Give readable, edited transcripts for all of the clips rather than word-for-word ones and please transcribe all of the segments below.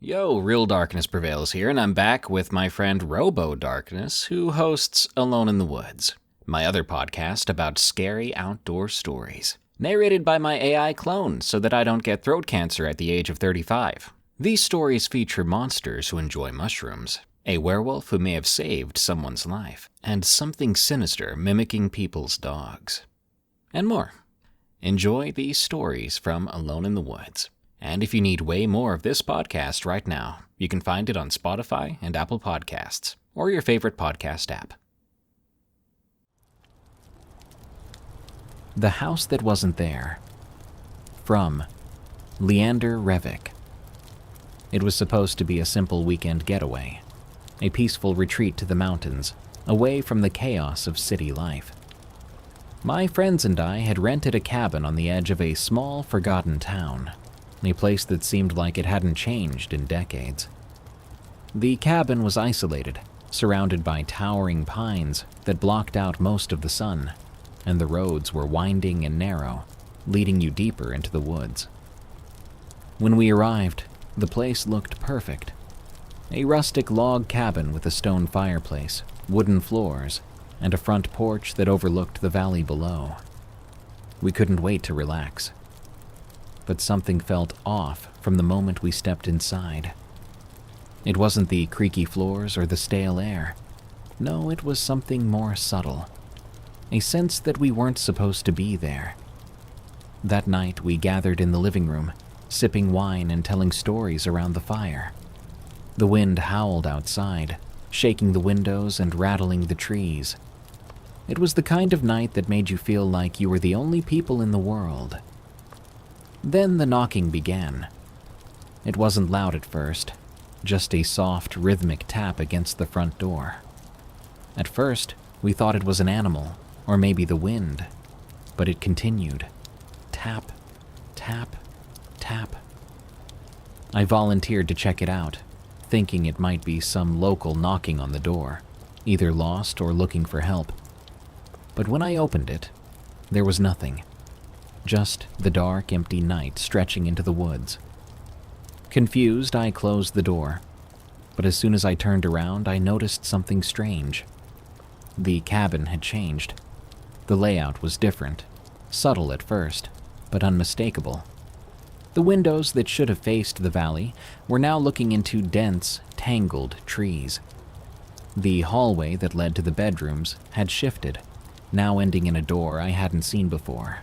Yo, Real Darkness Prevails here, and I'm back with my friend Robo Darkness, who hosts Alone in the Woods, my other podcast about scary outdoor stories, narrated by my AI clone so that I don't get throat cancer at the age of 35. These stories feature monsters who enjoy mushrooms, a werewolf who may have saved someone's life, and something sinister mimicking people's dogs, and more. Enjoy these stories from Alone in the Woods. And if you need way more of this podcast right now, you can find it on Spotify and Apple Podcasts, or your favorite podcast app. The House That Wasn't There, from Leander Revick. It was supposed to be a simple weekend getaway, a peaceful retreat to the mountains, away from the chaos of city life. My friends and I had rented a cabin on the edge of a small, forgotten town, a place that seemed like it hadn't changed in decades. The cabin was isolated, surrounded by towering pines that blocked out most of the sun, and the roads were winding and narrow, leading you deeper into the woods. When we arrived, the place looked perfect. A rustic log cabin with a stone fireplace, wooden floors, and a front porch that overlooked the valley below. We couldn't wait to relax. But something felt off from the moment we stepped inside. It wasn't the creaky floors or the stale air. No, it was something more subtle. A sense that we weren't supposed to be there. That night, we gathered in the living room, sipping wine and telling stories around the fire. The wind howled outside, shaking the windows and rattling the trees. It was the kind of night that made you feel like you were the only people in the world. Then the knocking began. It wasn't loud at first, just a soft, rhythmic tap against the front door. At first, we thought it was an animal, or maybe the wind, but it continued. Tap, tap, tap. I volunteered to check it out, thinking it might be some local knocking on the door, either lost or looking for help. But when I opened it, there was nothing. Just the dark, empty night stretching into the woods. Confused, I closed the door, but as soon as I turned around, I noticed something strange. The cabin had changed. The layout was different, subtle at first, but unmistakable. The windows that should have faced the valley were now looking into dense, tangled trees. The hallway that led to the bedrooms had shifted, now ending in a door I hadn't seen before.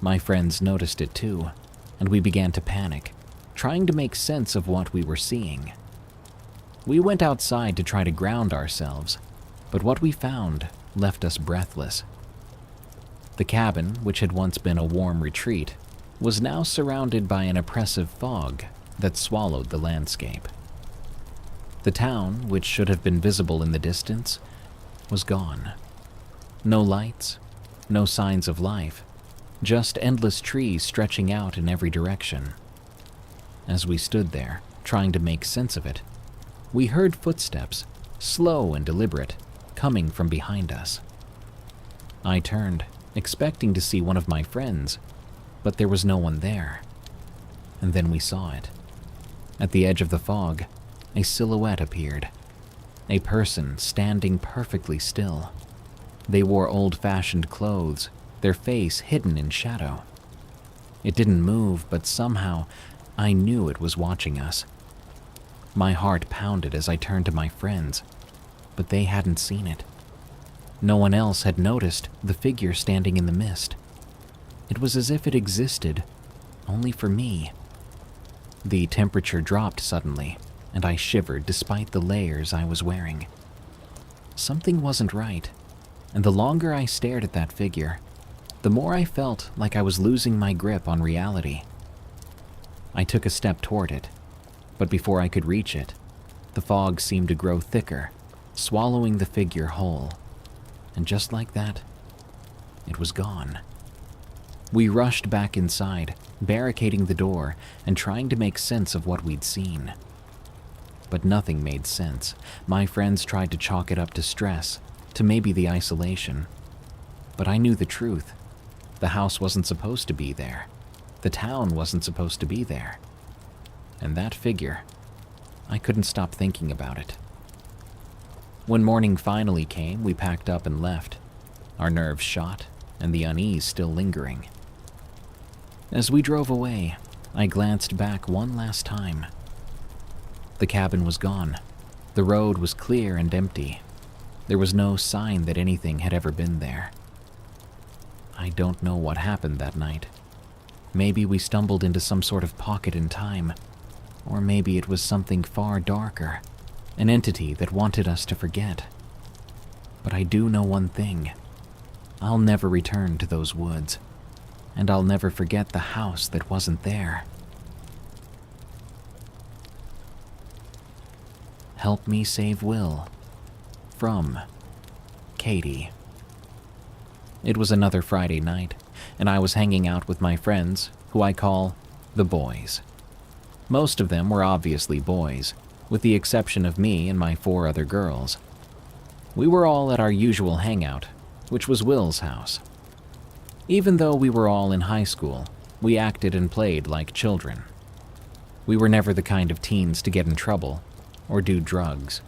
My friends noticed it too, and we began to panic, trying to make sense of what we were seeing. We went outside to try to ground ourselves, but what we found left us breathless. The cabin, which had once been a warm retreat, was now surrounded by an oppressive fog that swallowed the landscape. The town, which should have been visible in the distance, was gone. No lights, no signs of life. Just endless trees stretching out in every direction. As we stood there, trying to make sense of it, we heard footsteps, slow and deliberate, coming from behind us. I turned, expecting to see one of my friends, but there was no one there. And then we saw it. At the edge of the fog, a silhouette appeared. A person standing perfectly still. They wore old-fashioned clothes, their face hidden in shadow. It didn't move, but somehow I knew it was watching us. My heart pounded as I turned to my friends, but they hadn't seen it. No one else had noticed the figure standing in the mist. It was as if it existed only for me. The temperature dropped suddenly, and I shivered despite the layers I was wearing. Something wasn't right, and the longer I stared at that figure, the more I felt like I was losing my grip on reality. I took a step toward it, but before I could reach it, the fog seemed to grow thicker, swallowing the figure whole. And just like that, it was gone. We rushed back inside, barricading the door and trying to make sense of what we'd seen. But nothing made sense. My friends tried to chalk it up to stress, to maybe the isolation. But I knew the truth. The house wasn't supposed to be there. The town wasn't supposed to be there. and that figure, I couldn't stop thinking about it. When morning finally came, we packed up and left, our nerves shot and the unease still lingering. As we drove away, I glanced back one last time. The cabin was gone. The road was clear and empty. There was no sign that anything had ever been there. I don't know what happened that night. Maybe we stumbled into some sort of pocket in time, or maybe it was something far darker, an entity that wanted us to forget. But I do know one thing. I'll never return to those woods, and I'll never forget the house that wasn't there. Help Me Save Will, from Katie. It was another Friday night, and I was hanging out with my friends, who I call the boys. Most of them were obviously boys, with the exception of me and my 4 other girls. We were all at our usual hangout, which was Will's house. Even though we were all in high school, we acted and played like children. We were never the kind of teens to get in trouble or do drugs.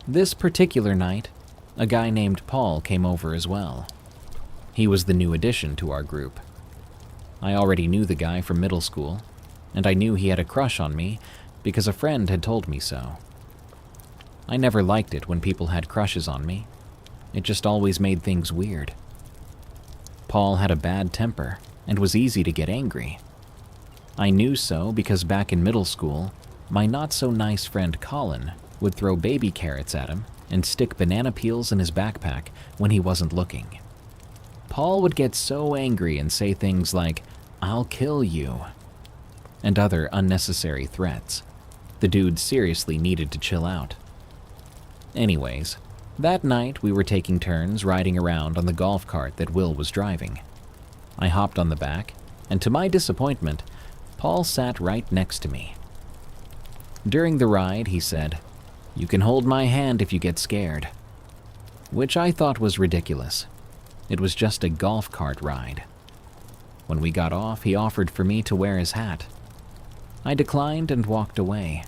This particular night, a guy named Paul came over as well. He was the new addition to our group. I already knew the guy from middle school, and I knew he had a crush on me because a friend had told me so. I never liked it when people had crushes on me. It just always made things weird. Paul had a bad temper and was easy to get angry. I knew so because back in middle school, my not-so-nice friend Colin would throw baby carrots at him and stick banana peels in his backpack when he wasn't looking. Paul would get so angry and say things like, "I'll kill you," and other unnecessary threats. The dude seriously needed to chill out. Anyways, that night we were taking turns riding around on the golf cart that Will was driving. I hopped on the back, and to my disappointment, Paul sat right next to me. During the ride, he said, "You can hold my hand if you get scared," which I thought was ridiculous. It was just a golf cart ride. When we got off, he offered for me to wear his hat. I declined and walked away.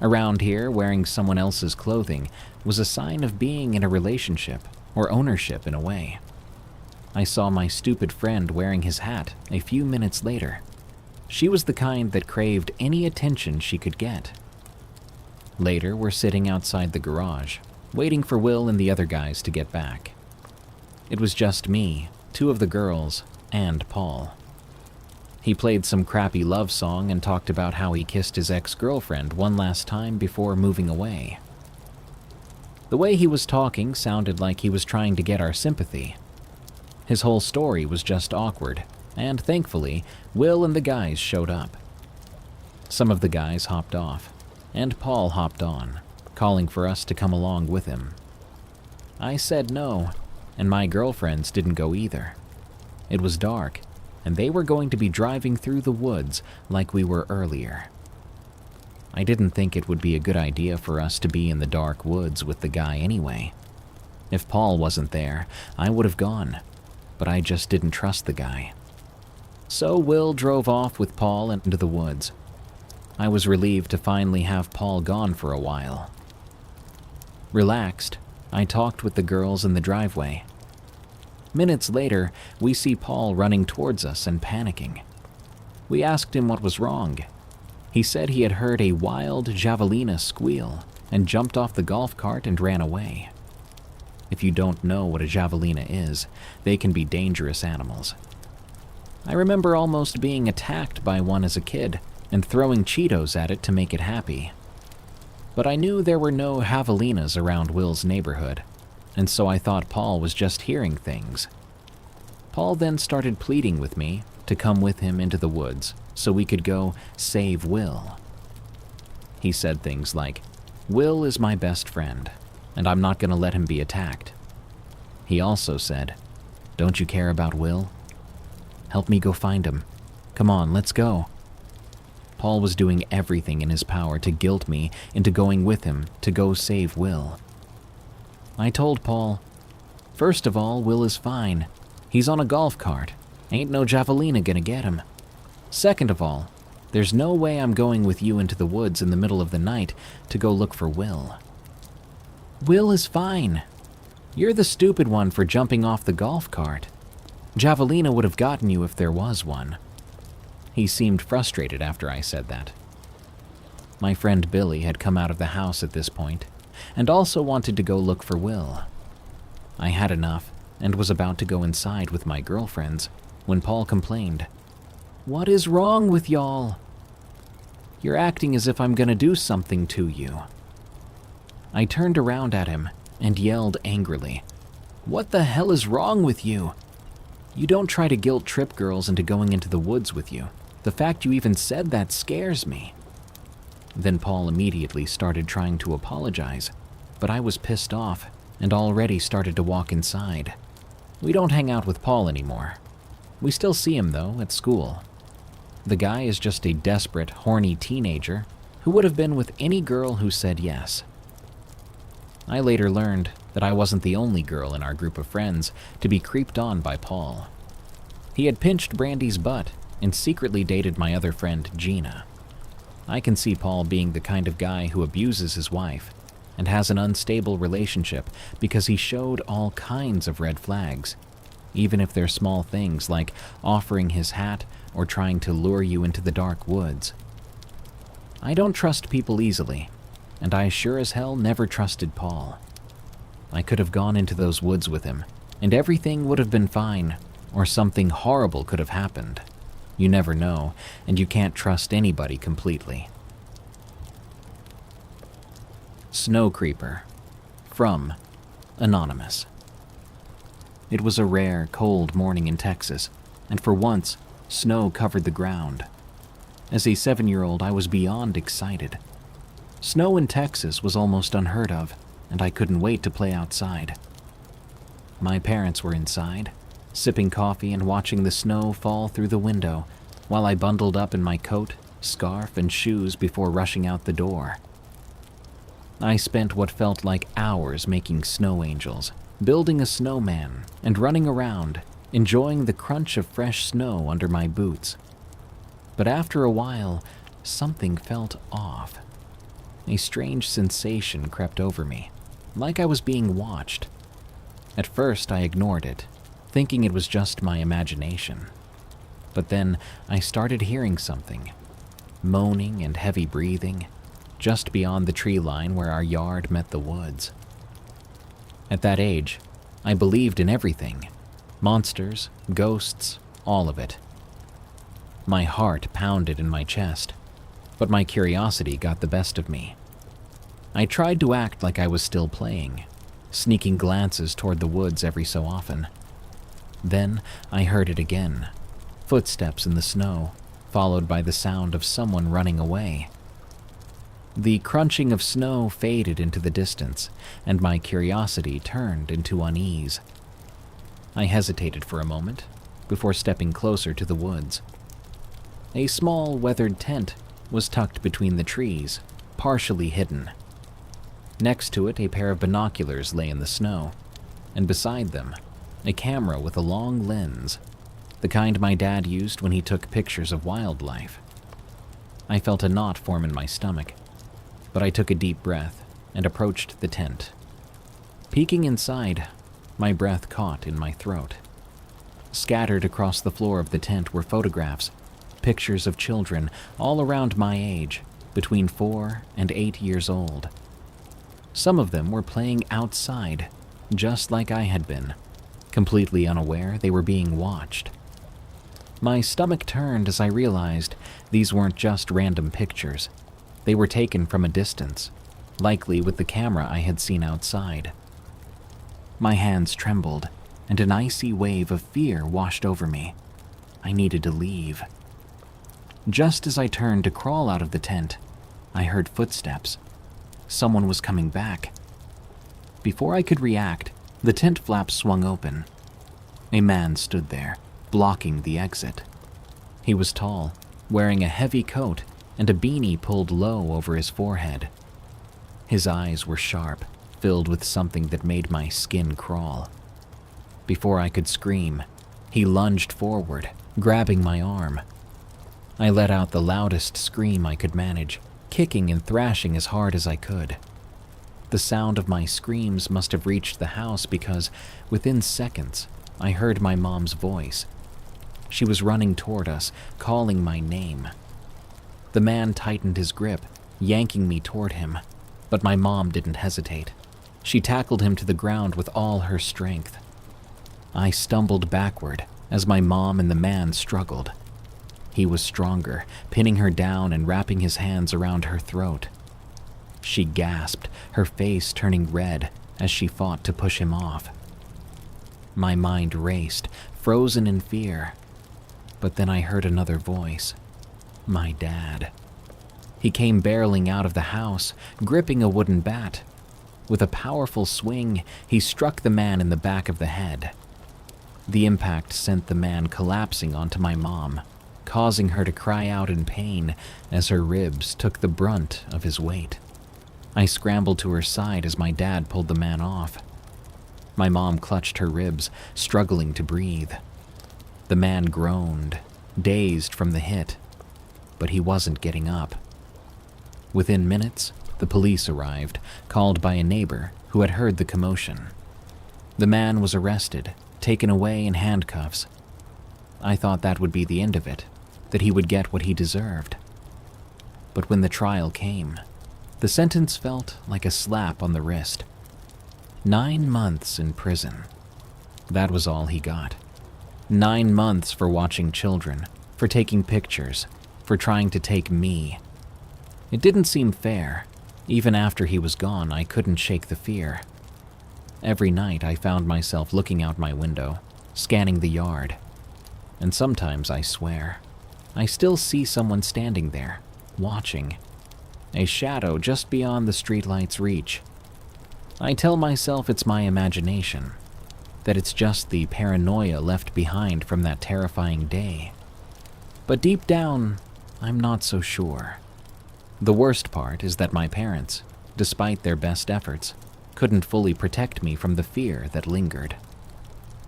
Around here, wearing someone else's clothing was a sign of being in a relationship or ownership in a way. I saw my stupid friend wearing his hat a few minutes later. She was the kind that craved any attention she could get. Later, we're sitting outside the garage, waiting for Will and the other guys to get back. It was just me, 2 of the girls, and Paul. He played some crappy love song and talked about how he kissed his ex-girlfriend one last time before moving away. The way he was talking sounded like he was trying to get our sympathy. His whole story was just awkward, and thankfully, Will and the guys showed up. Some of the guys hopped off, and Paul hopped on, calling for us to come along with him. I said no, and my girlfriends didn't go either. It was dark, and they were going to be driving through the woods like we were earlier. I didn't think it would be a good idea for us to be in the dark woods with the guy anyway. If Paul wasn't there, I would have gone, but I just didn't trust the guy. So Will drove off with Paul into the woods. I was relieved to finally have Paul gone for a while. Relaxed, I talked with the girls in the driveway. Minutes later, we see Paul running towards us and panicking. We asked him what was wrong. He said he had heard a wild javelina squeal and jumped off the golf cart and ran away. If you don't know what a javelina is, they can be dangerous animals. I remember almost being attacked by one as a kid and throwing Cheetos at it to make it happy. But I knew there were no javelinas around Will's neighborhood, and so I thought Paul was just hearing things. Paul then started pleading with me to come with him into the woods so we could go save Will. He said things like, "Will is my best friend, and I'm not going to let him be attacked." He also said, "Don't you care about Will? Help me go find him. Come on, let's go." Paul was doing everything in his power to guilt me into going with him to go save Will. I told Paul, "First of all, Will is fine. He's on a golf cart. Ain't no javelina gonna get him. Second of all, There's no way I'm going with you into the woods in the middle of the night to go look for Will." "Will is fine. You're the stupid one for jumping off the golf cart. Javelina would have gotten you if there was one." He seemed frustrated after I said that. My friend Billy had come out of the house at this point and also wanted to go look for Will. I had enough and was about to go inside with my girlfriends when Paul complained, "What is wrong with y'all? You're acting as if I'm gonna do something to you." I turned around at him and yelled angrily, "What the hell is wrong with you? You don't try to guilt trip girls into going into the woods with you. The fact you even said that scares me." Then Paul immediately started trying to apologize, but I was pissed off and already started to walk inside. We don't hang out with Paul anymore. We still see him, though, at school. The guy is just a desperate, horny teenager who would have been with any girl who said yes. I later learned that I wasn't the only girl in our group of friends to be creeped on by Paul. He had pinched Brandy's butt and secretly dated my other friend, Gina. I can see Paul being the kind of guy who abuses his wife and has an unstable relationship because he showed all kinds of red flags, even if they're small things like offering his hat or trying to lure you into the dark woods. I don't trust people easily, and I sure as hell never trusted Paul. I could have gone into those woods with him, and everything would have been fine, or something horrible could have happened. You never know, and you can't trust anybody completely. Snow Creeper. From Anonymous. It was a rare, cold morning in Texas, and for once, snow covered the ground. As a 7-year-old, I was beyond excited. Snow in Texas was almost unheard of, and I couldn't wait to play outside. My parents were inside, sipping coffee and watching the snow fall through the window, while I bundled up in my coat, scarf, and shoes before rushing out the door. I spent what felt like hours making snow angels, building a snowman, and running around, enjoying the crunch of fresh snow under my boots. But after a while, something felt off. A strange sensation crept over me, like I was being watched. At first, I ignored it, thinking it was just my imagination. But then I started hearing something, moaning and heavy breathing, just beyond the tree line where our yard met the woods. At that age, I believed in everything. Monsters, ghosts, all of it. My heart pounded in my chest, but my curiosity got the best of me. I tried to act like I was still playing, sneaking glances toward the woods every so often. Then I heard it again, footsteps in the snow, followed by the sound of someone running away. The crunching of snow faded into the distance, and my curiosity turned into unease. I hesitated for a moment before stepping closer to the woods. A small, weathered tent was tucked between the trees, partially hidden. Next to it, a pair of binoculars lay in the snow, and beside them, a camera with a long lens, the kind my dad used when he took pictures of wildlife. I felt a knot form in my stomach, but I took a deep breath and approached the tent. Peeking inside, my breath caught in my throat. Scattered across the floor of the tent were photographs, pictures of children all around my age, between 4 and 8 years old. Some of them were playing outside, just like I had been, completely unaware they were being watched. My stomach turned as I realized these weren't just random pictures. They were taken from a distance, likely with the camera I had seen outside. My hands trembled, and an icy wave of fear washed over me. I needed to leave. Just as I turned to crawl out of the tent, I heard footsteps. Someone was coming back. Before I could react, the tent flap swung open. A man stood there, blocking the exit. He was tall, wearing a heavy coat and a beanie pulled low over his forehead. His eyes were sharp, filled with something that made my skin crawl. Before I could scream, he lunged forward, grabbing my arm. I let out the loudest scream I could manage, kicking and thrashing as hard as I could. The sound of my screams must have reached the house because, within seconds, I heard my mom's voice. She was running toward us, calling my name. The man tightened his grip, yanking me toward him, but my mom didn't hesitate. She tackled him to the ground with all her strength. I stumbled backward as my mom and the man struggled. He was stronger, pinning her down and wrapping his hands around her throat. She gasped, her face turning red as she fought to push him off. My mind raced, frozen in fear. But then I heard another voice. My dad. He came barreling out of the house, gripping a wooden bat. With a powerful swing, he struck the man in the back of the head. The impact sent the man collapsing onto my mom, causing her to cry out in pain as her ribs took the brunt of his weight. I scrambled to her side as my dad pulled the man off. My mom clutched her ribs, struggling to breathe. The man groaned, dazed from the hit, but he wasn't getting up. Within minutes, the police arrived, called by a neighbor who had heard the commotion. The man was arrested, taken away in handcuffs. I thought that would be the end of it, that he would get what he deserved. But when the trial came, the sentence felt like a slap on the wrist. 9 months in prison. That was all he got. 9 months for watching children, for taking pictures, for trying to take me. It didn't seem fair. Even after he was gone, I couldn't shake the fear. Every night I found myself looking out my window, scanning the yard. And sometimes, I swear, I still see someone standing there, watching. A shadow just beyond the streetlight's reach. I tell myself it's my imagination, that it's just the paranoia left behind from that terrifying day. But deep down, I'm not so sure. The worst part is that my parents, despite their best efforts, couldn't fully protect me from the fear that lingered.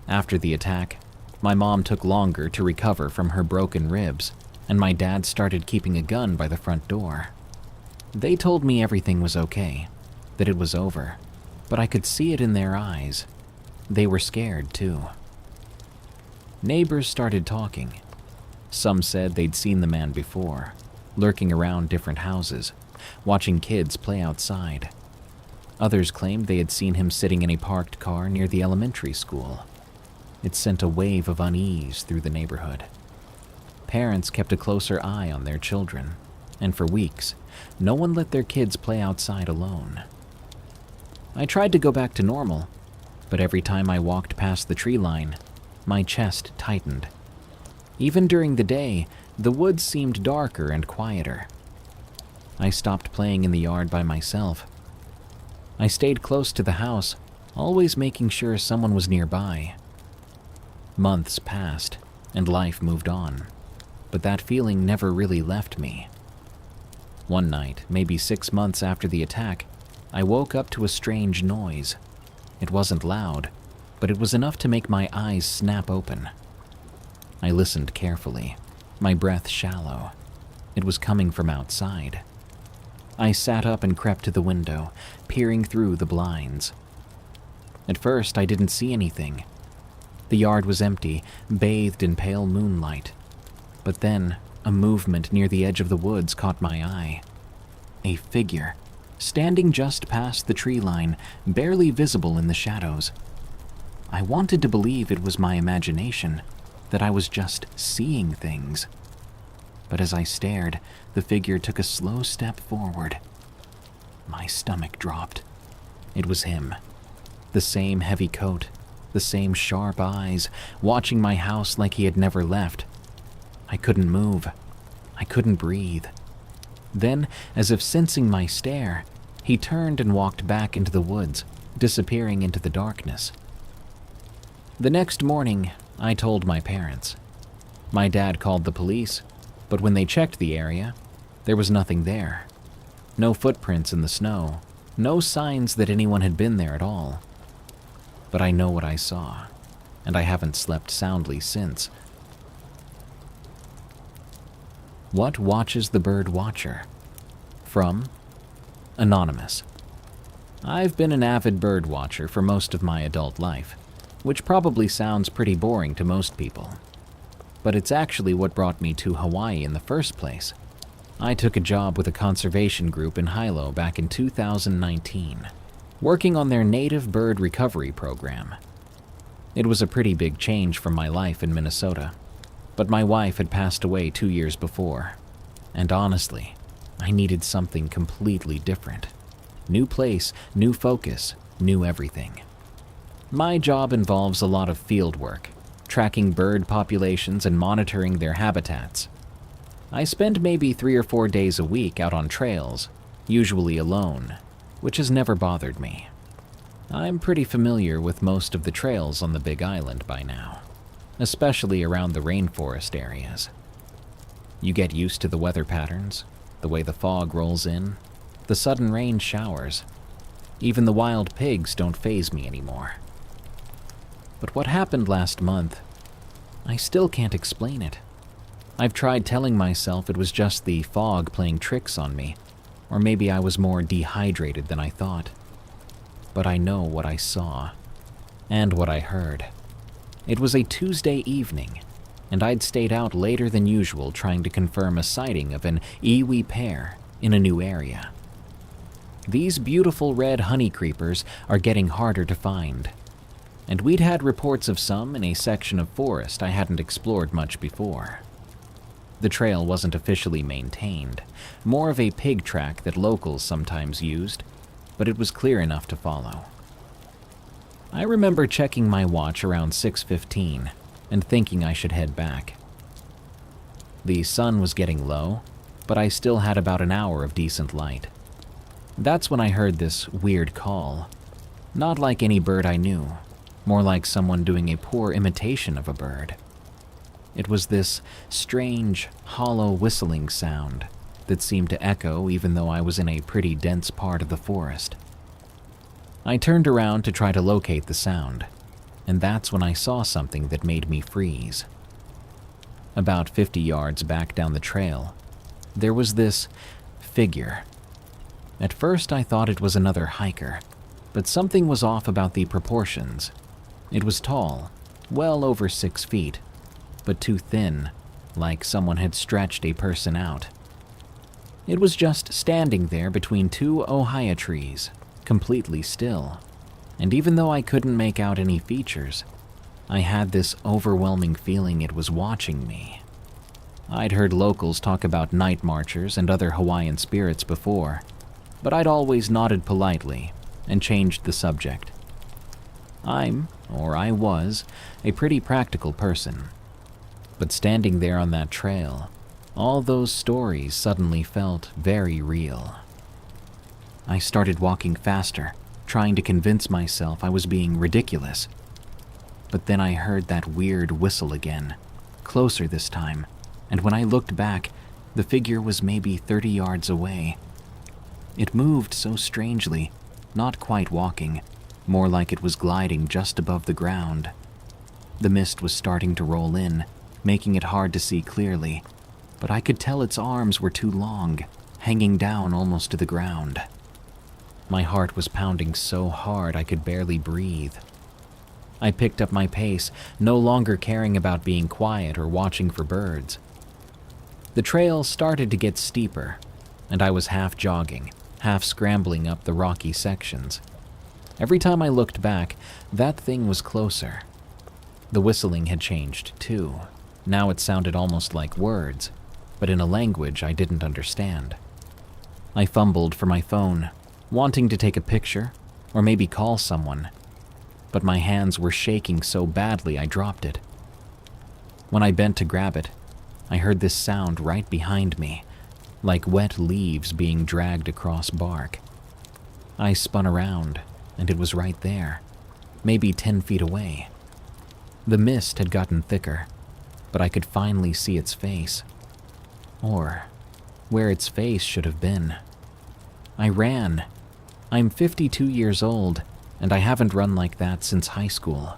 After the attack, my mom took longer to recover from her broken ribs, and my dad started keeping a gun by the front door. They told me everything was okay, that it was over, but I could see it in their eyes. They were scared too. Neighbors started talking. Some said they'd seen the man before, lurking around different houses, watching kids play outside. Others claimed they had seen him sitting in a parked car near the elementary school. It sent a wave of unease through the neighborhood. Parents kept a closer eye on their children, and for weeks, no one let their kids play outside alone. I tried to go back to normal, but every time I walked past the tree line, my chest tightened. Even during the day, the woods seemed darker and quieter. I stopped playing in the yard by myself. I stayed close to the house, always making sure someone was nearby. Months passed, and life moved on, but that feeling never really left me. One night, maybe 6 months after the attack, I woke up to a strange noise. It wasn't loud, but it was enough to make my eyes snap open. I listened carefully, my breath shallow. It was coming from outside. I sat up and crept to the window, peering through the blinds. At first, I didn't see anything. The yard was empty, bathed in pale moonlight. But then, a movement near the edge of the woods caught my eye. A figure, standing just past the tree line, barely visible in the shadows. I wanted to believe it was my imagination, that I was just seeing things. But as I stared, the figure took a slow step forward. My stomach dropped. It was him. The same heavy coat, the same sharp eyes, watching my house like he had never left. I couldn't move. I couldn't breathe. Then, as if sensing my stare, he turned and walked back into the woods, disappearing into the darkness. The next morning, I told my parents. My dad called the police, but when they checked the area, there was nothing there. No footprints in the snow, no signs that anyone had been there at all. But I know what I saw, and I haven't slept soundly since. What watches the bird watcher? From Anonymous. I've been an avid bird watcher for most of my adult life, which probably sounds pretty boring to most people. But it's actually what brought me to Hawaii in the first place. I took a job with a conservation group in Hilo back in 2019, working on their native bird recovery program. It was a pretty big change from my life in Minnesota, but my wife had passed away 2 years before, and honestly, I needed something completely different. New place, new focus, new everything. My job involves a lot of field work, tracking bird populations and monitoring their habitats. I spend maybe 3 or 4 days a week out on trails, usually alone, which has never bothered me. I'm pretty familiar with most of the trails on the Big Island by now, especially around the rainforest areas. You get used to the weather patterns, the way the fog rolls in, the sudden rain showers. Even the wild pigs don't faze me anymore. But what happened last month, I still can't explain it. I've tried telling myself it was just the fog playing tricks on me, or maybe I was more dehydrated than I thought. But I know what I saw, and what I heard. It was a Tuesday evening, and I'd stayed out later than usual trying to confirm a sighting of an iwi pair in a new area. These beautiful red honey creepers are getting harder to find, and we'd had reports of some in a section of forest I hadn't explored much before. The trail wasn't officially maintained, more of a pig track that locals sometimes used, but it was clear enough to follow. I remember checking my watch around 6:15 and thinking I should head back. The sun was getting low, but I still had about an hour of decent light. That's when I heard this weird call. Not like any bird I knew, more like someone doing a poor imitation of a bird. It was this strange, hollow whistling sound that seemed to echo even though I was in a pretty dense part of the forest. I turned around to try to locate the sound, and that's when I saw something that made me freeze. About 50 yards back down the trail, there was this figure. At first I thought it was another hiker, but something was off about the proportions. It was tall, well over 6 feet, but too thin, like someone had stretched a person out. It was just standing there between 2 ohia trees, completely still, and even though I couldn't make out any features, I had this overwhelming feeling it was watching me. I'd heard locals talk about night marchers and other Hawaiian spirits before, but I'd always nodded politely and changed the subject. I was, a pretty practical person. But standing there on that trail, all those stories suddenly felt very real. I started walking faster, trying to convince myself I was being ridiculous. But then I heard that weird whistle again, closer this time, and when I looked back, the figure was maybe 30 yards away. It moved so strangely, not quite walking, more like it was gliding just above the ground. The mist was starting to roll in, making it hard to see clearly, but I could tell its arms were too long, hanging down almost to the ground. My heart was pounding so hard I could barely breathe. I picked up my pace, no longer caring about being quiet or watching for birds. The trail started to get steeper, and I was half jogging, half scrambling up the rocky sections. Every time I looked back, that thing was closer. The whistling had changed too. Now it sounded almost like words, but in a language I didn't understand. I fumbled for my phone, wanting to take a picture or maybe call someone, but my hands were shaking so badly I dropped it. When I bent to grab it, I heard this sound right behind me, like wet leaves being dragged across bark. I spun around, and it was right there, maybe 10 feet away. The mist had gotten thicker, but I could finally see its face. Or where its face should have been. I ran. I'm 52 years old, and I haven't run like that since high school.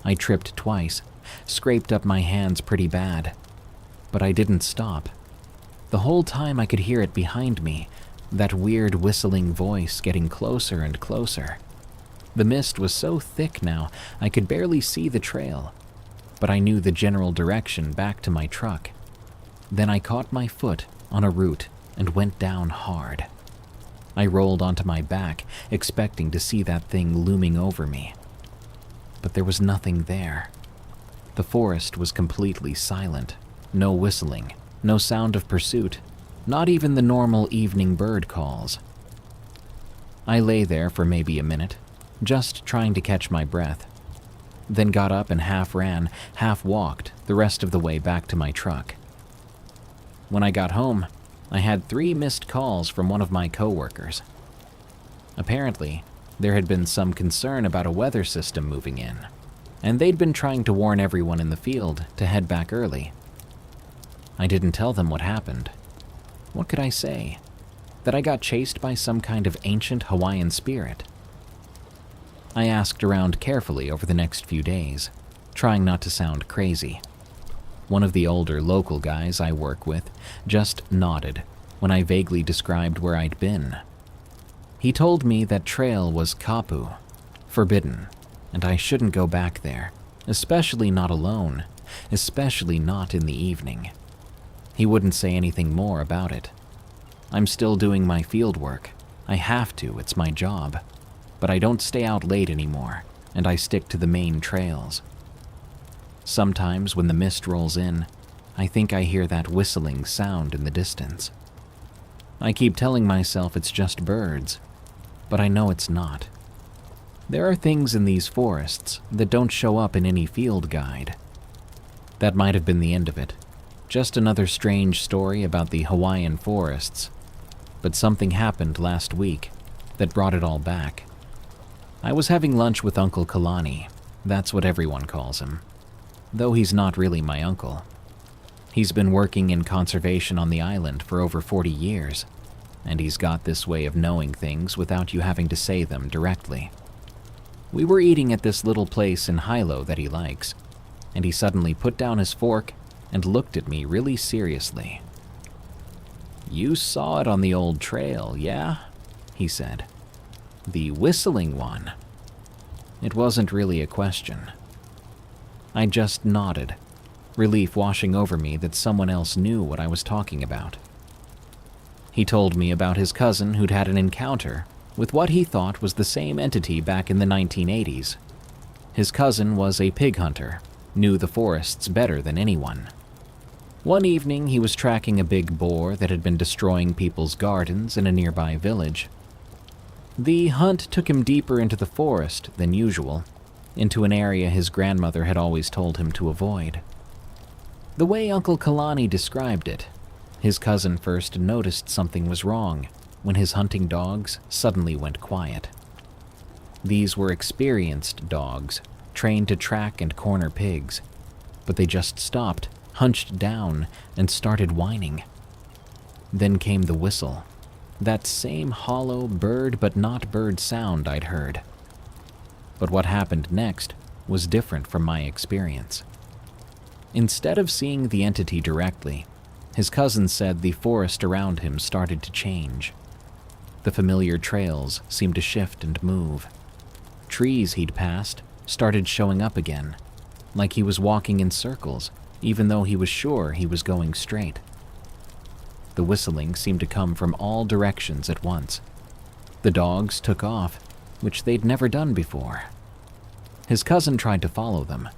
I tripped twice, scraped up my hands pretty bad, but I didn't stop. The whole time I could hear it behind me, that weird whistling voice getting closer and closer. The mist was so thick now, I could barely see the trail, but I knew the general direction back to my truck. Then I caught my foot on a root and went down hard. I rolled onto my back, expecting to see that thing looming over me. But there was nothing there. The forest was completely silent. No whistling, no sound of pursuit, not even the normal evening bird calls. I lay there for maybe a minute, just trying to catch my breath, then got up and half ran, half walked the rest of the way back to my truck. When I got home, I had 3 missed calls from one of my coworkers. Apparently, there had been some concern about a weather system moving in, and they'd been trying to warn everyone in the field to head back early. I didn't tell them what happened. What could I say? That I got chased by some kind of ancient Hawaiian spirit? I asked around carefully over the next few days, trying not to sound crazy. One of the older local guys I work with just nodded when I vaguely described where I'd been. He told me that trail was kapu, forbidden, and I shouldn't go back there, especially not alone, especially not in the evening. He wouldn't say anything more about it. I'm still doing my field work. I have to, it's my job. But I don't stay out late anymore, and I stick to the main trails. Sometimes when the mist rolls in, I think I hear that whistling sound in the distance. I keep telling myself it's just birds, but I know it's not. There are things in these forests that don't show up in any field guide. That might have been the end of it. Just another strange story about the Hawaiian forests. But something happened last week that brought it all back. I was having lunch with Uncle Kalani. That's what everyone calls him, though he's not really my uncle. He's been working in conservation on the island for over 40 years, and he's got this way of knowing things without you having to say them directly. We were eating at this little place in Hilo that he likes, and he suddenly put down his fork and looked at me really seriously. "You saw it on the old trail, yeah?" he said. "The whistling one." It wasn't really a question. I just nodded, relief washing over me that someone else knew what I was talking about. He told me about his cousin who'd had an encounter with what he thought was the same entity back in the 1980s. His cousin was a pig hunter, knew the forests better than anyone. One evening, he was tracking a big boar that had been destroying people's gardens in a nearby village. The hunt took him deeper into the forest than usual, into an area his grandmother had always told him to avoid. The way Uncle Kalani described it, his cousin first noticed something was wrong when his hunting dogs suddenly went quiet. These were experienced dogs, trained to track and corner pigs, but they just stopped, hunched down, and started whining. Then came the whistle, that same hollow bird but not bird sound I'd heard. But what happened next was different from my experience. Instead of seeing the entity directly, his cousin said the forest around him started to change. The familiar trails seemed to shift and move. Trees he'd passed started showing up again, like he was walking in circles, even though he was sure he was going straight. The whistling seemed to come from all directions at once. The dogs took off, which they'd never done before. His cousin tried to follow them,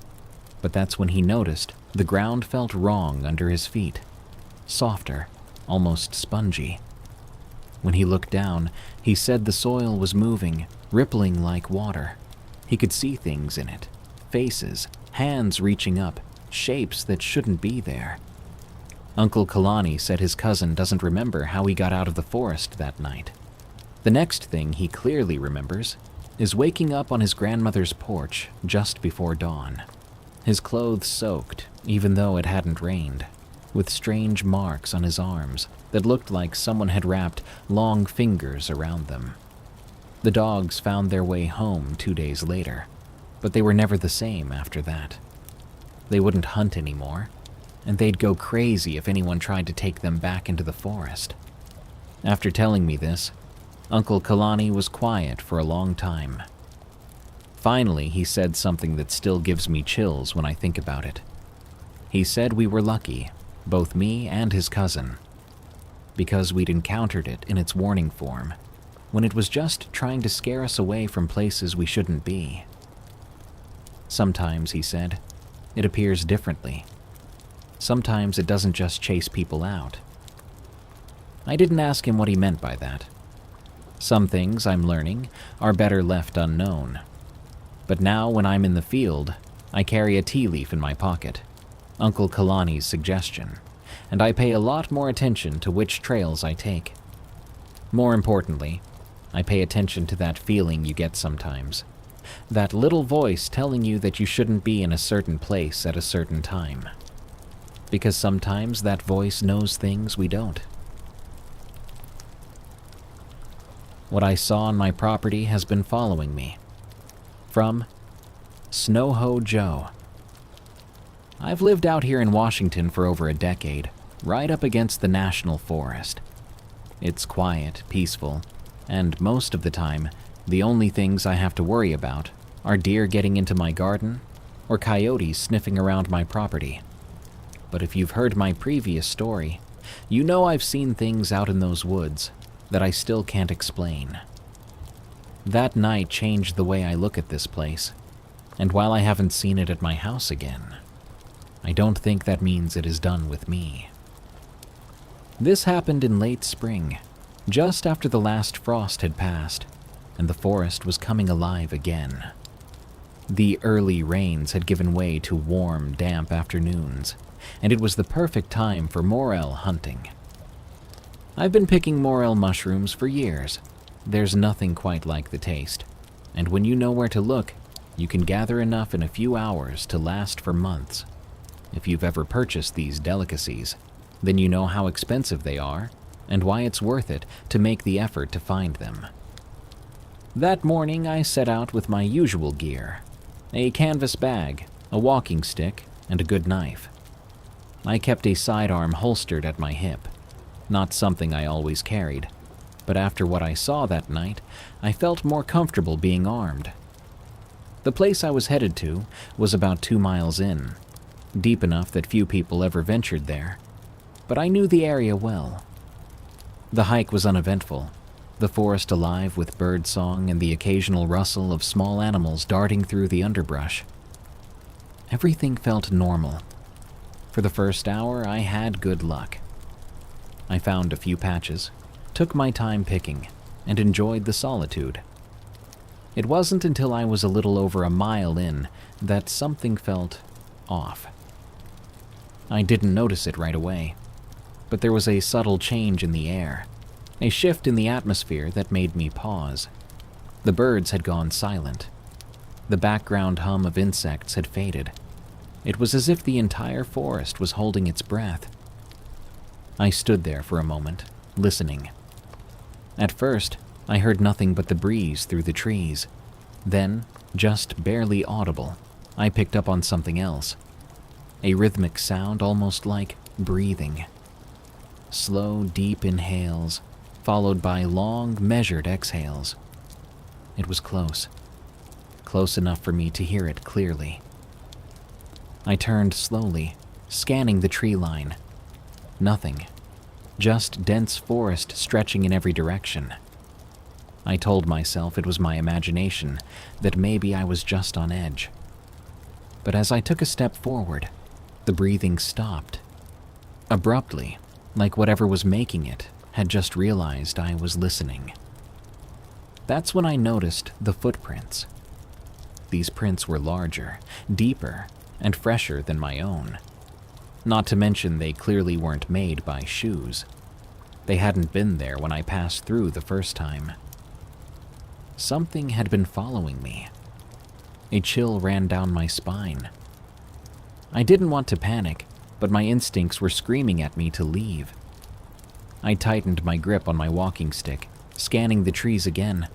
but that's when he noticed the ground felt wrong under his feet, softer, almost spongy. When he looked down, he said the soil was moving, rippling like water. He could see things in it, faces, hands reaching up, shapes that shouldn't be there. Uncle Kalani said his cousin doesn't remember how he got out of the forest that night. The next thing he clearly remembers is waking up on his grandmother's porch just before dawn. His clothes soaked, even though it hadn't rained, with strange marks on his arms that looked like someone had wrapped long fingers around them. The dogs found their way home 2 days later, but they were never the same after that. They wouldn't hunt anymore. and they'd go crazy if anyone tried to take them back into the forest. After telling me this, Uncle Kalani was quiet for a long time. Finally, he said something that still gives me chills when I think about it. He said we were lucky, both me and his cousin, because we'd encountered it in its warning form, when it was just trying to scare us away from places we shouldn't be. Sometimes, he said, it appears differently. Sometimes it doesn't just chase people out. I didn't ask him what he meant by that. Some things, I'm learning, are better left unknown. But now, when I'm in the field, I carry a tea leaf in my pocket, Uncle Kalani's suggestion, and I pay a lot more attention to which trails I take. More importantly, I pay attention to that feeling you get sometimes. That little voice telling you that you shouldn't be in a certain place at a certain time. Because sometimes that voice knows things we don't. What I saw on my property has been following me. From Snowho Joe. I've lived out here in Washington for over a decade, right up against the National Forest. It's quiet, peaceful, and most of the time, the only things I have to worry about are deer getting into my garden or coyotes sniffing around my property. But if you've heard my previous story, you know I've seen things out in those woods that I still can't explain. That night changed the way I look at this place, and while I haven't seen it at my house again, I don't think that means it is done with me. This happened in late spring, just after the last frost had passed, and the forest was coming alive again. The early rains had given way to warm, damp afternoons, and it was the perfect time for morel hunting. I've been picking morel mushrooms for years. There's nothing quite like the taste, and when you know where to look, you can gather enough in a few hours to last for months. If you've ever purchased these delicacies, then you know how expensive they are and why it's worth it to make the effort to find them. That morning, I set out with my usual gear: a canvas bag, a walking stick, and a good knife. I kept a sidearm holstered at my hip, not something I always carried, but after what I saw that night, I felt more comfortable being armed. The place I was headed to was about 2 miles in, deep enough that few people ever ventured there, but I knew the area well. The hike was uneventful, the forest alive with bird song and the occasional rustle of small animals darting through the underbrush. Everything felt normal. For the first hour, I had good luck. I found a few patches, took my time picking, and enjoyed the solitude. It wasn't until I was a little over a mile in that something felt off. I didn't notice it right away, but there was a subtle change in the air, a shift in the atmosphere that made me pause. The birds had gone silent. The background hum of insects had faded. It was as if the entire forest was holding its breath. I stood there for a moment, listening. At first, I heard nothing but the breeze through the trees. Then, just barely audible, I picked up on something else. A rhythmic sound almost like breathing. Slow, deep inhales, followed by long, measured exhales. It was close. Close enough for me to hear it clearly. I turned slowly, scanning the tree line. Nothing. Just dense forest stretching in every direction. I told myself it was my imagination, that maybe I was just on edge. But as I took a step forward, the breathing stopped. Abruptly, like whatever was making it had just realized I was listening. That's when I noticed the footprints. These prints were larger, deeper, and fresher than my own. Not to mention they clearly weren't made by shoes. They hadn't been there when I passed through the first time. Something had been following me. A chill ran down my spine. I didn't want to panic, but my instincts were screaming at me to leave. I tightened my grip on my walking stick, scanning the trees again.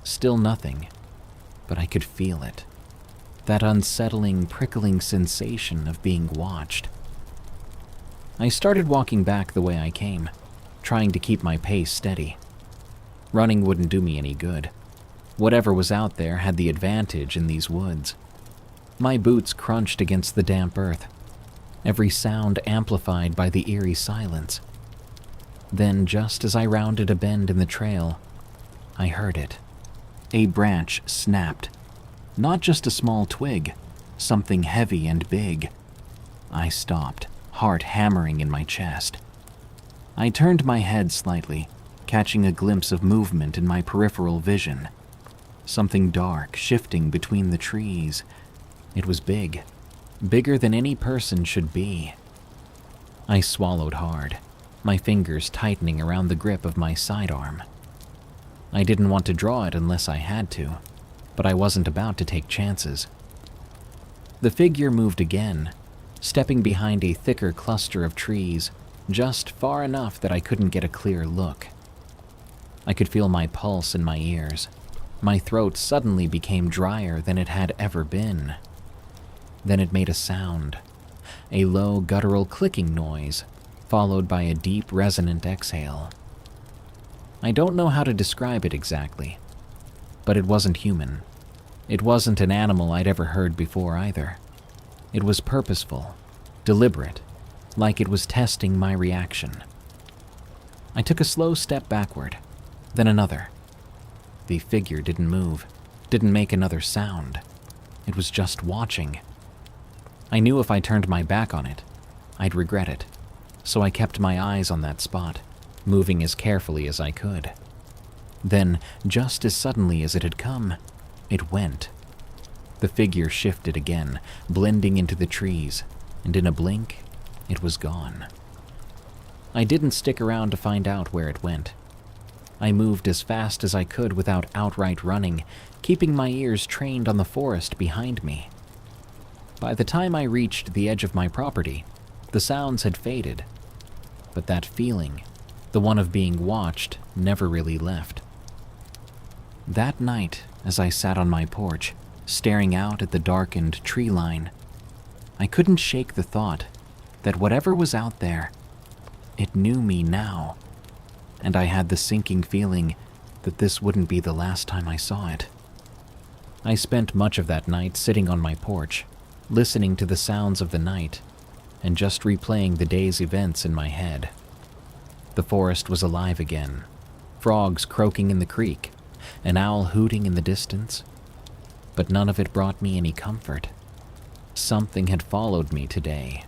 Still nothing, but I could feel it. That unsettling, prickling sensation of being watched. I started walking back the way I came, trying to keep my pace steady. Running wouldn't do me any good. Whatever was out there had the advantage in these woods. My boots crunched against the damp earth, every sound amplified by the eerie silence. Then, just as I rounded a bend in the trail, I heard it. A branch snapped. Not just a small twig, something heavy and big. I stopped, heart hammering in my chest. I turned my head slightly, catching a glimpse of movement in my peripheral vision. Something dark shifting between the trees. It was big, bigger than any person should be. I swallowed hard, my fingers tightening around the grip of my sidearm. I didn't want to draw it unless I had to, but I wasn't about to take chances. The figure moved again, stepping behind a thicker cluster of trees, just far enough that I couldn't get a clear look. I could feel my pulse in my ears. My throat suddenly became drier than it had ever been. Then it made a sound, a low guttural clicking noise, followed by a deep resonant exhale. I don't know how to describe it exactly, but it wasn't human. It wasn't an animal I'd ever heard before either. It was purposeful, deliberate, like it was testing my reaction. I took a slow step backward, then another. The figure didn't move, didn't make another sound. It was just watching. I knew if I turned my back on it, I'd regret it, so I kept my eyes on that spot, moving as carefully as I could. Then, just as suddenly as it had come, it went. The figure shifted again, blending into the trees, and in a blink, it was gone. I didn't stick around to find out where it went. I moved as fast as I could without outright running, keeping my ears trained on the forest behind me. By the time I reached the edge of my property, the sounds had faded, but that feeling, the one of being watched, never really left. That night, as I sat on my porch, staring out at the darkened tree line, I couldn't shake the thought that whatever was out there, it knew me now, and I had the sinking feeling that this wouldn't be the last time I saw it. I spent much of that night sitting on my porch, listening to the sounds of the night, and just replaying the day's events in my head. The forest was alive again, frogs croaking in the creek, an owl hooting in the distance, but none of it brought me any comfort. Something had followed me today,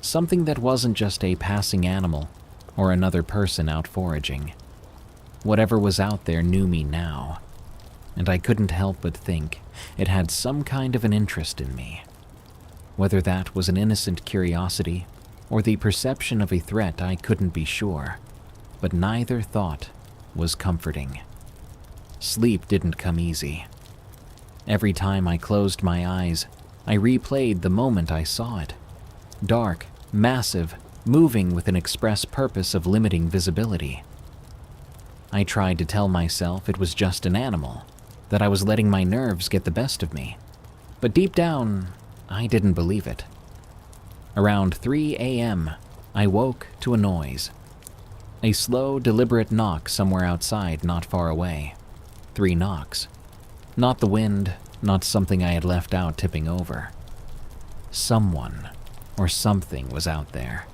something that wasn't just a passing animal or another person out foraging. Whatever was out there knew me now, and I couldn't help but think it had some kind of an interest in me. Whether that was an innocent curiosity or the perception of a threat, I couldn't be sure, but neither thought was comforting. Sleep didn't come easy. Every time I closed my eyes, I replayed the moment I saw it. Dark, massive, moving with an express purpose of limiting visibility. I tried to tell myself it was just an animal, that I was letting my nerves get the best of me, but deep down, I didn't believe it. Around 3 a.m., I woke to a noise. A slow, deliberate knock somewhere outside not far away. 3 knocks. Not the wind, not something I had left out tipping over. Someone or something was out there.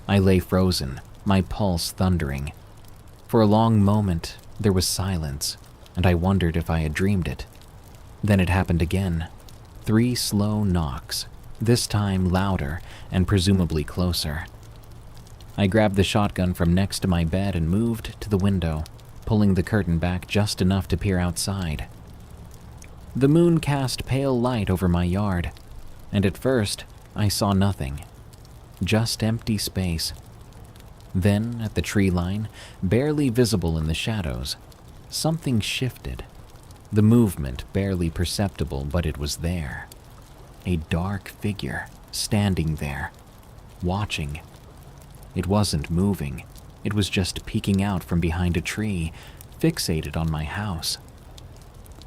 I lay frozen, my pulse thundering. For a long moment, there was silence, and I wondered if I had dreamed it. Then it happened again. 3 slow knocks, this time louder and presumably closer. I grabbed the shotgun from next to my bed and moved to the window, pulling the curtain back just enough to peer outside. The moon cast pale light over my yard, and at first I saw nothing, just empty space. Then, at the tree line, barely visible in the shadows, something shifted. The movement barely perceptible, but it was there. A dark figure, standing there, watching. It wasn't moving. It was just peeking out from behind a tree, fixated on my house.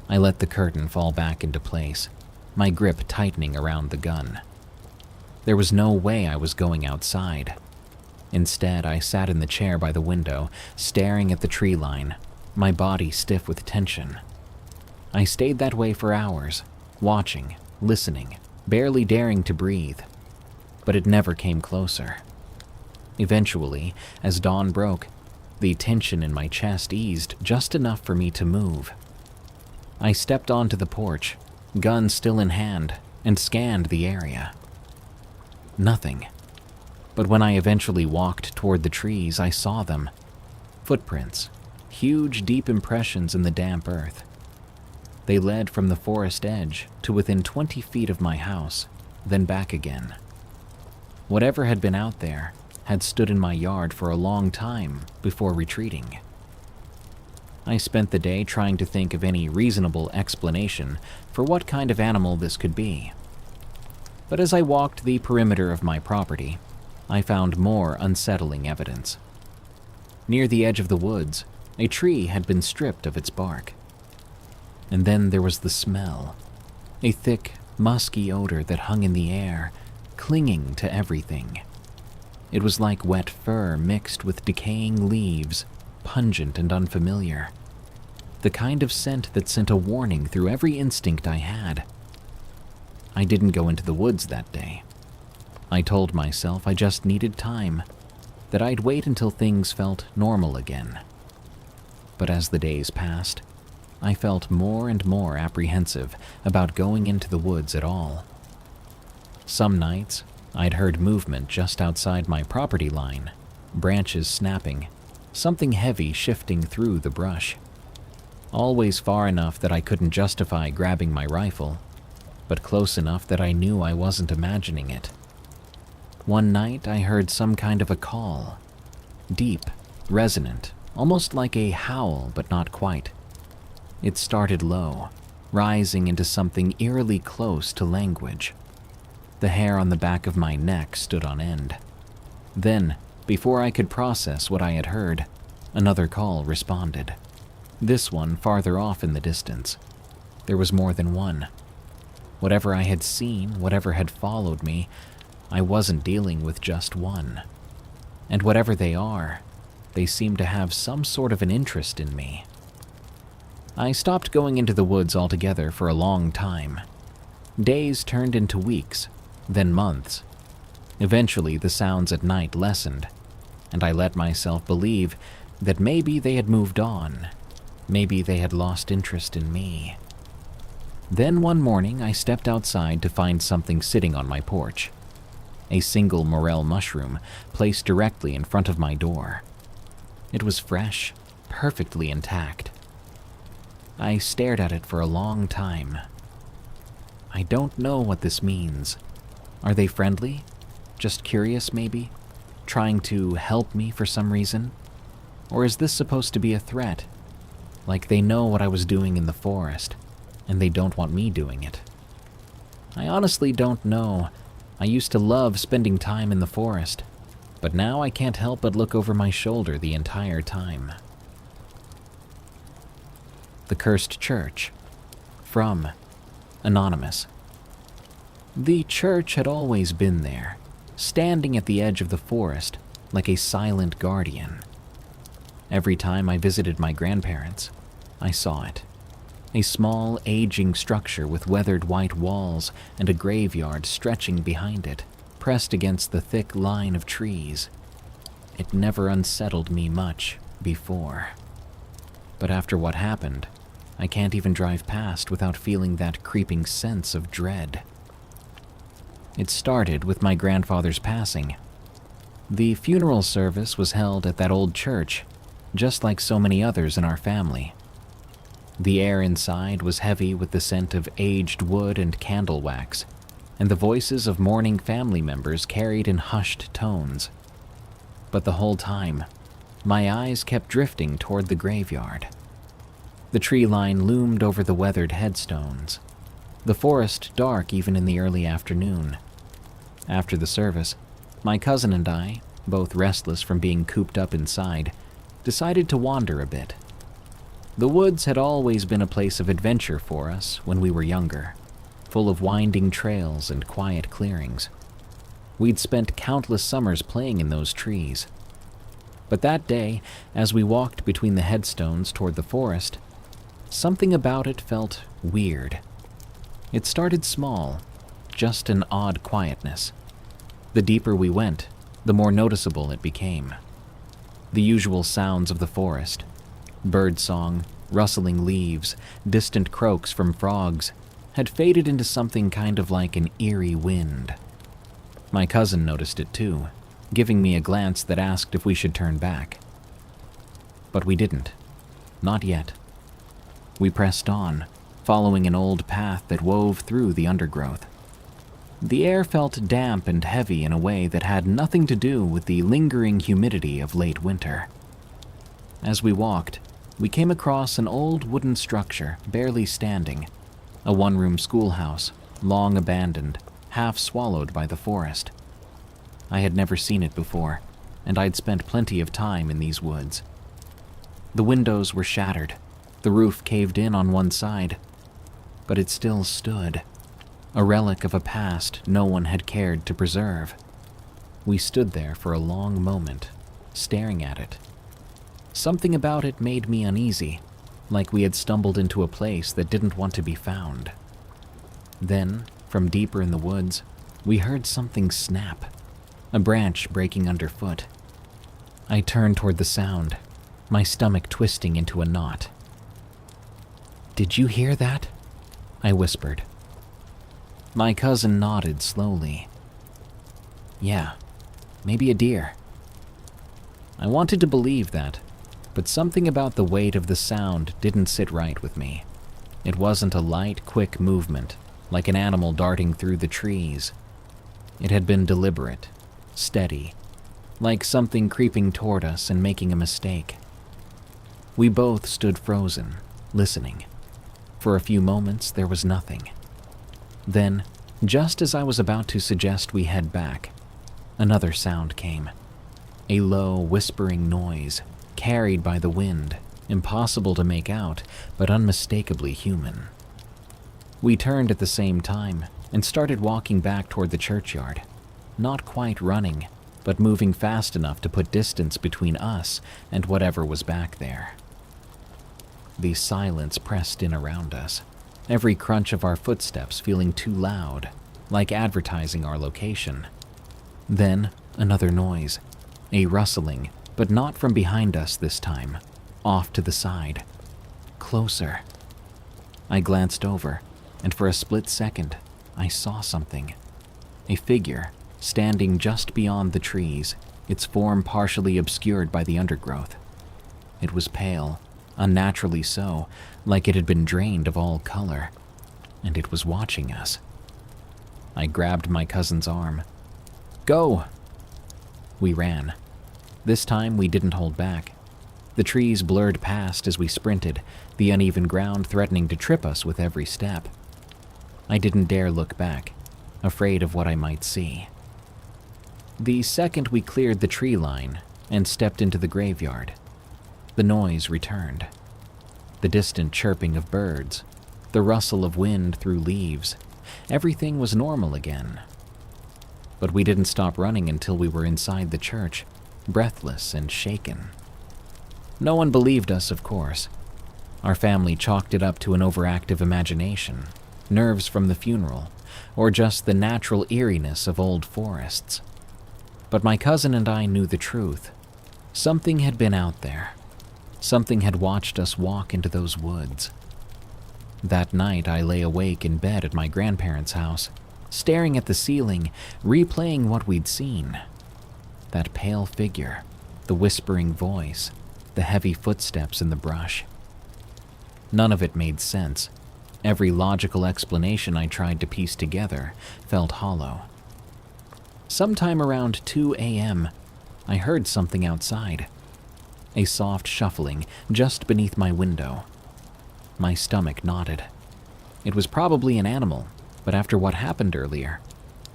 I let the curtain fall back into place, my grip tightening around the gun. There was no way I was going outside. Instead, I sat in the chair by the window, staring at the tree line, my body stiff with tension. I stayed that way for hours, watching, listening, barely daring to breathe. But it never came closer. Eventually, as dawn broke, the tension in my chest eased just enough for me to move. I stepped onto the porch, gun still in hand, and scanned the area. Nothing. But when I eventually walked toward the trees, I saw them. Footprints, huge, deep impressions in the damp earth. They led from the forest edge to within 20 feet of my house, then back again. Whatever had been out there had stood in my yard for a long time before retreating. I spent the day trying to think of any reasonable explanation for what kind of animal this could be. But as I walked the perimeter of my property, I found more unsettling evidence. Near the edge of the woods, a tree had been stripped of its bark. And then there was the smell, a thick, musky odor that hung in the air, clinging to everything. It was like wet fur mixed with decaying leaves, pungent and unfamiliar. The kind of scent that sent a warning through every instinct I had. I didn't go into the woods that day. I told myself I just needed time, that I'd wait until things felt normal again. But as the days passed, I felt more and more apprehensive about going into the woods at all. Some nights, I'd heard movement just outside my property line, branches snapping, something heavy shifting through the brush. Always far enough that I couldn't justify grabbing my rifle, but close enough that I knew I wasn't imagining it. One night, I heard some kind of a call. Deep, resonant, almost like a howl, but not quite. It started low, rising into something eerily close to language. The hair on the back of my neck stood on end. Then, before I could process what I had heard, another call responded. This one farther off in the distance. There was more than one. Whatever I had seen, whatever had followed me, I wasn't dealing with just one. And whatever they are, they seem to have some sort of an interest in me. I stopped going into the woods altogether for a long time. Days turned into weeks, then months. Eventually, the sounds at night lessened, and I let myself believe that maybe they had moved on. Maybe they had lost interest in me. Then one morning, I stepped outside to find something sitting on my porch. A single morel mushroom placed directly in front of my door. It was fresh, perfectly intact. I stared at it for a long time. I don't know what this means. Are they friendly? Just curious, maybe? Trying to help me for some reason? Or is this supposed to be a threat? Like they know what I was doing in the forest, and they don't want me doing it. I honestly don't know. I used to love spending time in the forest, but now I can't help but look over my shoulder the entire time. The Cursed Church. From Anonymous. The church had always been there, standing at the edge of the forest like a silent guardian. Every time I visited my grandparents, I saw it. A small, aging structure with weathered white walls and a graveyard stretching behind it, pressed against the thick line of trees. It never unsettled me much before. But after what happened, I can't even drive past without feeling that creeping sense of dread. It started with my grandfather's passing. The funeral service was held at that old church, just like so many others in our family. The air inside was heavy with the scent of aged wood and candle wax, and the voices of mourning family members carried in hushed tones. But the whole time, my eyes kept drifting toward the graveyard. The tree line loomed over the weathered headstones, the forest dark even in the early afternoon. After the service, my cousin and I, both restless from being cooped up inside, decided to wander a bit. The woods had always been a place of adventure for us when we were younger, full of winding trails and quiet clearings. We'd spent countless summers playing in those trees. But that day, as we walked between the headstones toward the forest, something about it felt weird. It started small, just an odd quietness. The deeper we went, the more noticeable it became. The usual sounds of the forest, birdsong, rustling leaves, distant croaks from frogs, had faded into something kind of like an eerie wind. My cousin noticed it too, giving me a glance that asked if we should turn back. But we didn't. Not yet. We pressed on, following an old path that wove through the undergrowth. The air felt damp and heavy in a way that had nothing to do with the lingering humidity of late winter. As we walked, we came across an old wooden structure barely standing, a one-room schoolhouse, long abandoned, half swallowed by the forest. I had never seen it before, and I'd spent plenty of time in these woods. The windows were shattered, the roof caved in on one side, but it still stood, a relic of a past no one had cared to preserve. We stood there for a long moment, staring at it. Something about it made me uneasy, like we had stumbled into a place that didn't want to be found. Then, from deeper in the woods, we heard something snap, a branch breaking underfoot. I turned toward the sound, my stomach twisting into a knot. "Did you hear that?" I whispered. My cousin nodded slowly. "Yeah, maybe a deer." I wanted to believe that, but something about the weight of the sound didn't sit right with me. It wasn't a light, quick movement, like an animal darting through the trees. It had been deliberate, steady, like something creeping toward us and making a mistake. We both stood frozen, listening. For a few moments, there was nothing. Then, just as I was about to suggest we head back, another sound came. A low, whispering noise, carried by the wind, impossible to make out, but unmistakably human. We turned at the same time and started walking back toward the churchyard, not quite running, but moving fast enough to put distance between us and whatever was back there. The silence pressed in around us, every crunch of our footsteps feeling too loud, like advertising our location. Then, another noise, a rustling, but not from behind us this time, off to the side. Closer. I glanced over, and for a split second, I saw something. A figure, standing just beyond the trees, its form partially obscured by the undergrowth. It was pale, unnaturally so, like it had been drained of all color, and it was watching us. I grabbed my cousin's arm. "Go!" We ran. This time we didn't hold back. The trees blurred past as we sprinted, the uneven ground threatening to trip us with every step. I didn't dare look back, afraid of what I might see. The second we cleared the tree line and stepped into the graveyard, the noise returned. The distant chirping of birds, the rustle of wind through leaves, everything was normal again. But we didn't stop running until we were inside the church, breathless and shaken. No one believed us, of course. Our family chalked it up to an overactive imagination, nerves from the funeral, or just the natural eeriness of old forests. But my cousin and I knew the truth. Something had been out there. Something had watched us walk into those woods. That night, I lay awake in bed at my grandparents' house, staring at the ceiling, replaying what we'd seen. That pale figure, the whispering voice, the heavy footsteps in the brush. None of it made sense. Every logical explanation I tried to piece together felt hollow. Sometime around 2 a.m., I heard something outside. A soft shuffling just beneath my window. My stomach knotted. It was probably an animal, but after what happened earlier,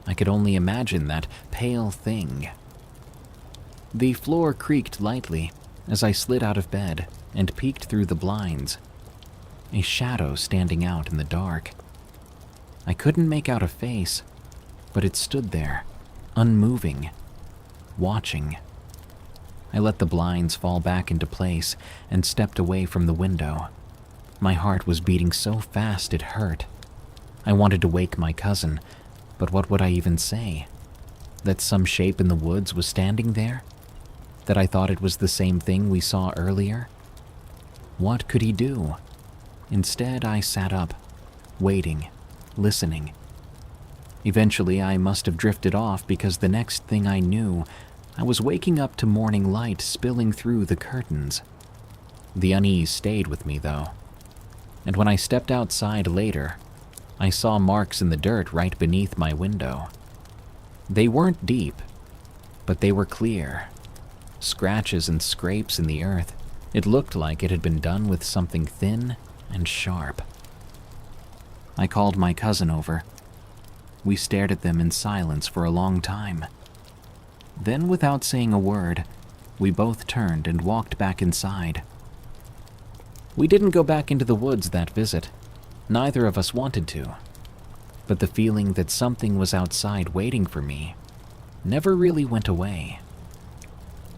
I could only imagine that pale thing. The floor creaked lightly as I slid out of bed and peeked through the blinds. A shadow standing out in the dark. I couldn't make out a face, but it stood there, unmoving, watching. I let the blinds fall back into place and stepped away from the window. My heart was beating so fast it hurt. I wanted to wake my cousin, but what would I even say? That some shape in the woods was standing there? That I thought it was the same thing we saw earlier? What could he do? Instead, I sat up, waiting, listening. Eventually, I must have drifted off because the next thing I knew, I was waking up to morning light spilling through the curtains. The unease stayed with me, though. And when I stepped outside later, I saw marks in the dirt right beneath my window. They weren't deep, but they were clear. Scratches and scrapes in the earth. It looked like it had been done with something thin and sharp. I called my cousin over. We stared at them in silence for a long time. Then, without saying a word, we both turned and walked back inside. We didn't go back into the woods that visit. Neither of us wanted to. But the feeling that something was outside waiting for me never really went away.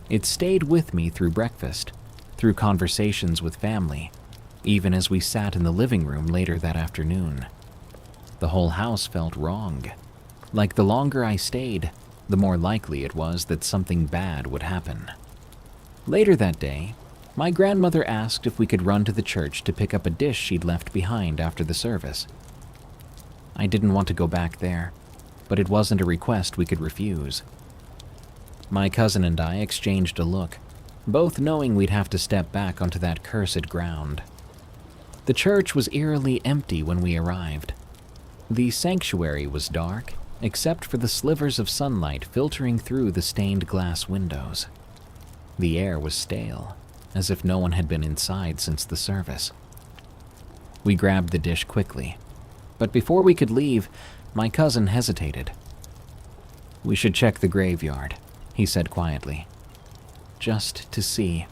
It stayed with me through breakfast, through conversations with family, even as we sat in the living room later that afternoon. The whole house felt wrong. Like the longer I stayed, the more likely it was that something bad would happen. Later that day, my grandmother asked if we could run to the church to pick up a dish she'd left behind after the service. I didn't want to go back there, but it wasn't a request we could refuse. My cousin and I exchanged a look, both knowing we'd have to step back onto that cursed ground. The church was eerily empty when we arrived. The sanctuary was dark, except for the slivers of sunlight filtering through the stained glass windows. The air was stale, as if no one had been inside since the service. We grabbed the dish quickly, but before we could leave, my cousin hesitated. "We should check the graveyard," he said quietly. "Just to see."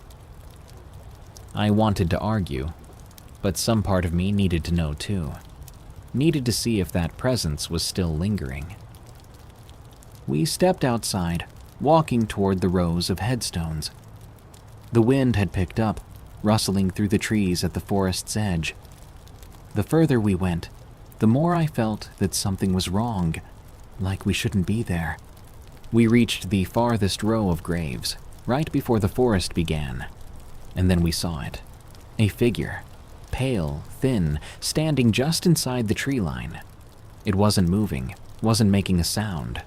I wanted to argue, but some part of me needed to know too. Needed to see if that presence was still lingering. We stepped outside, walking toward the rows of headstones. The wind had picked up, rustling through the trees at the forest's edge. The further we went, the more I felt that something was wrong, like we shouldn't be there. We reached the farthest row of graves, right before the forest began, and then we saw it. A figure, pale, thin, standing just inside the tree line. It wasn't moving, wasn't making a sound.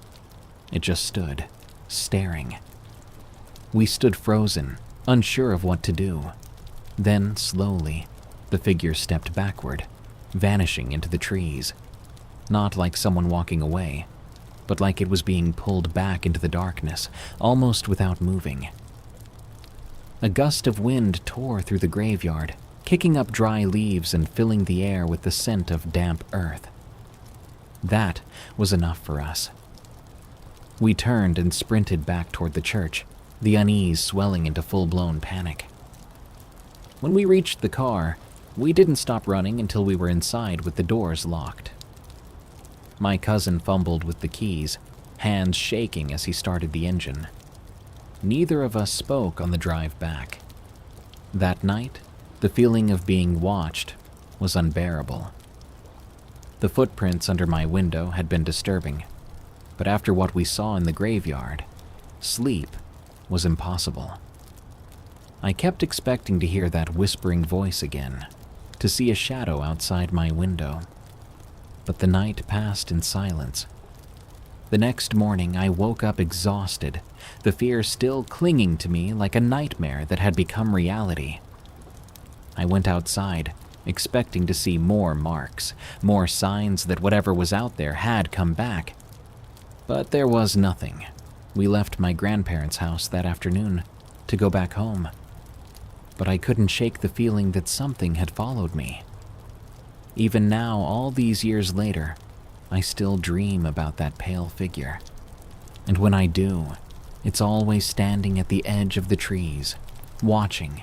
It just stood, staring. We stood frozen, unsure of what to do. Then, slowly, the figure stepped backward, vanishing into the trees. Not like someone walking away, but like it was being pulled back into the darkness, almost without moving. A gust of wind tore through the graveyard, kicking up dry leaves and filling the air with the scent of damp earth. That was enough for us. We turned and sprinted back toward the church, the unease swelling into full-blown panic. When we reached the car, we didn't stop running until we were inside with the doors locked. My cousin fumbled with the keys, hands shaking as he started the engine. Neither of us spoke on the drive back. That night, the feeling of being watched was unbearable. The footprints under my window had been disturbing, but after what we saw in the graveyard, sleep was impossible. I kept expecting to hear that whispering voice again, to see a shadow outside my window. But the night passed in silence. The next morning, I woke up exhausted, the fear still clinging to me like a nightmare that had become reality. I went outside, expecting to see more marks, more signs that whatever was out there had come back. But there was nothing. We left my grandparents' house that afternoon to go back home. But I couldn't shake the feeling that something had followed me. Even now, all these years later, I still dream about that pale figure. And when I do, it's always standing at the edge of the trees, watching.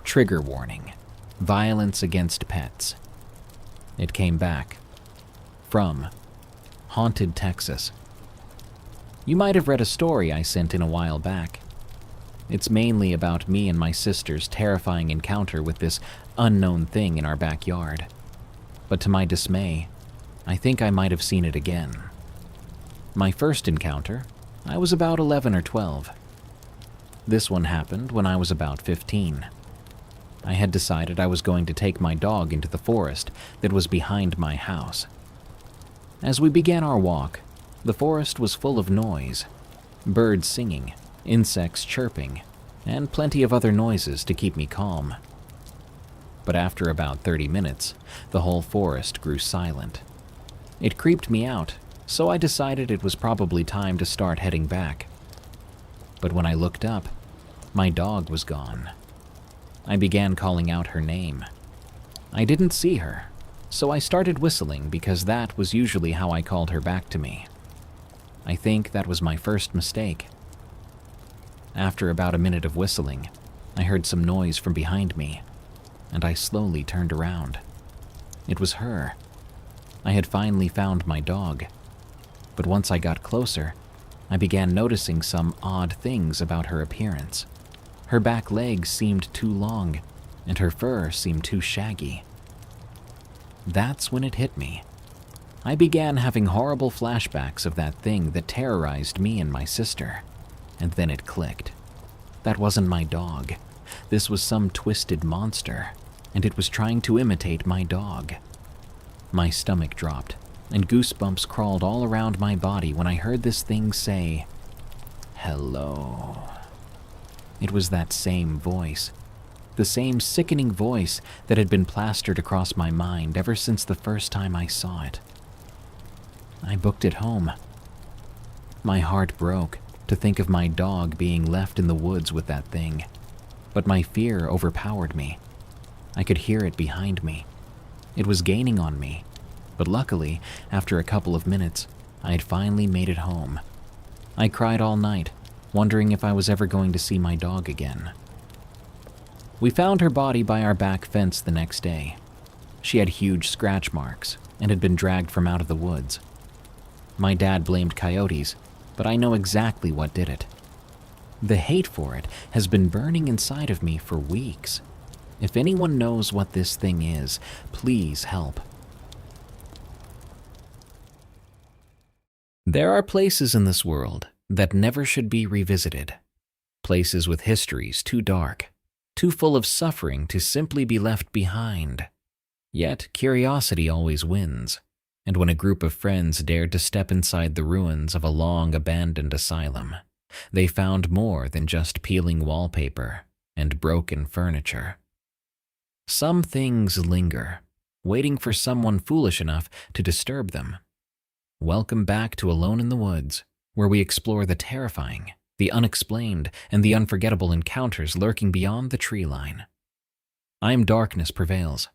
Trigger warning: violence against pets. It came back from Haunted Texas. You might have read a story I sent in a while back. It's mainly about me and my sister's terrifying encounter with this unknown thing in our backyard. But to my dismay, I think I might have seen it again. My first encounter, I was about 11 or 12. This one happened when I was about 15. I had decided I was going to take my dog into the forest that was behind my house. As we began our walk, the forest was full of noise, birds singing, insects chirping, and plenty of other noises to keep me calm. But after about 30 minutes, the whole forest grew silent. It creeped me out, so I decided it was probably time to start heading back. But when I looked up, my dog was gone. I began calling out her name. I didn't see her, so I started whistling because that was usually how I called her back to me. I think that was my first mistake. After about a minute of whistling, I heard some noise from behind me, and I slowly turned around. It was her. I had finally found my dog. But once I got closer, I began noticing some odd things about her appearance. Her back legs seemed too long, and her fur seemed too shaggy. That's when it hit me. I began having horrible flashbacks of that thing that terrorized me and my sister. And then it clicked. That wasn't my dog. This was some twisted monster, and it was trying to imitate my dog. My stomach dropped, and goosebumps crawled all around my body when I heard this thing say, "Hello." It was that same voice, the same sickening voice that had been plastered across my mind ever since the first time I saw it. I booked it home. My heart broke to think of my dog being left in the woods with that thing, but my fear overpowered me. I could hear it behind me. It was gaining on me, but luckily, after a couple of minutes, I had finally made it home. I cried all night, wondering if I was ever going to see my dog again. We found her body by our back fence the next day. She had huge scratch marks and had been dragged from out of the woods. My dad blamed coyotes, but I know exactly what did it. The hate for it has been burning inside of me for weeks. If anyone knows what this thing is, please help. There are places in this world that never should be revisited. Places with histories too dark, too full of suffering to simply be left behind. Yet curiosity always wins, and when a group of friends dared to step inside the ruins of a long-abandoned asylum, they found more than just peeling wallpaper and broken furniture. Some things linger, waiting for someone foolish enough to disturb them. Welcome back to Alone in the Woods, where we explore the terrifying, the unexplained, and the unforgettable encounters lurking beyond the tree line. I'm Darkness Prevails,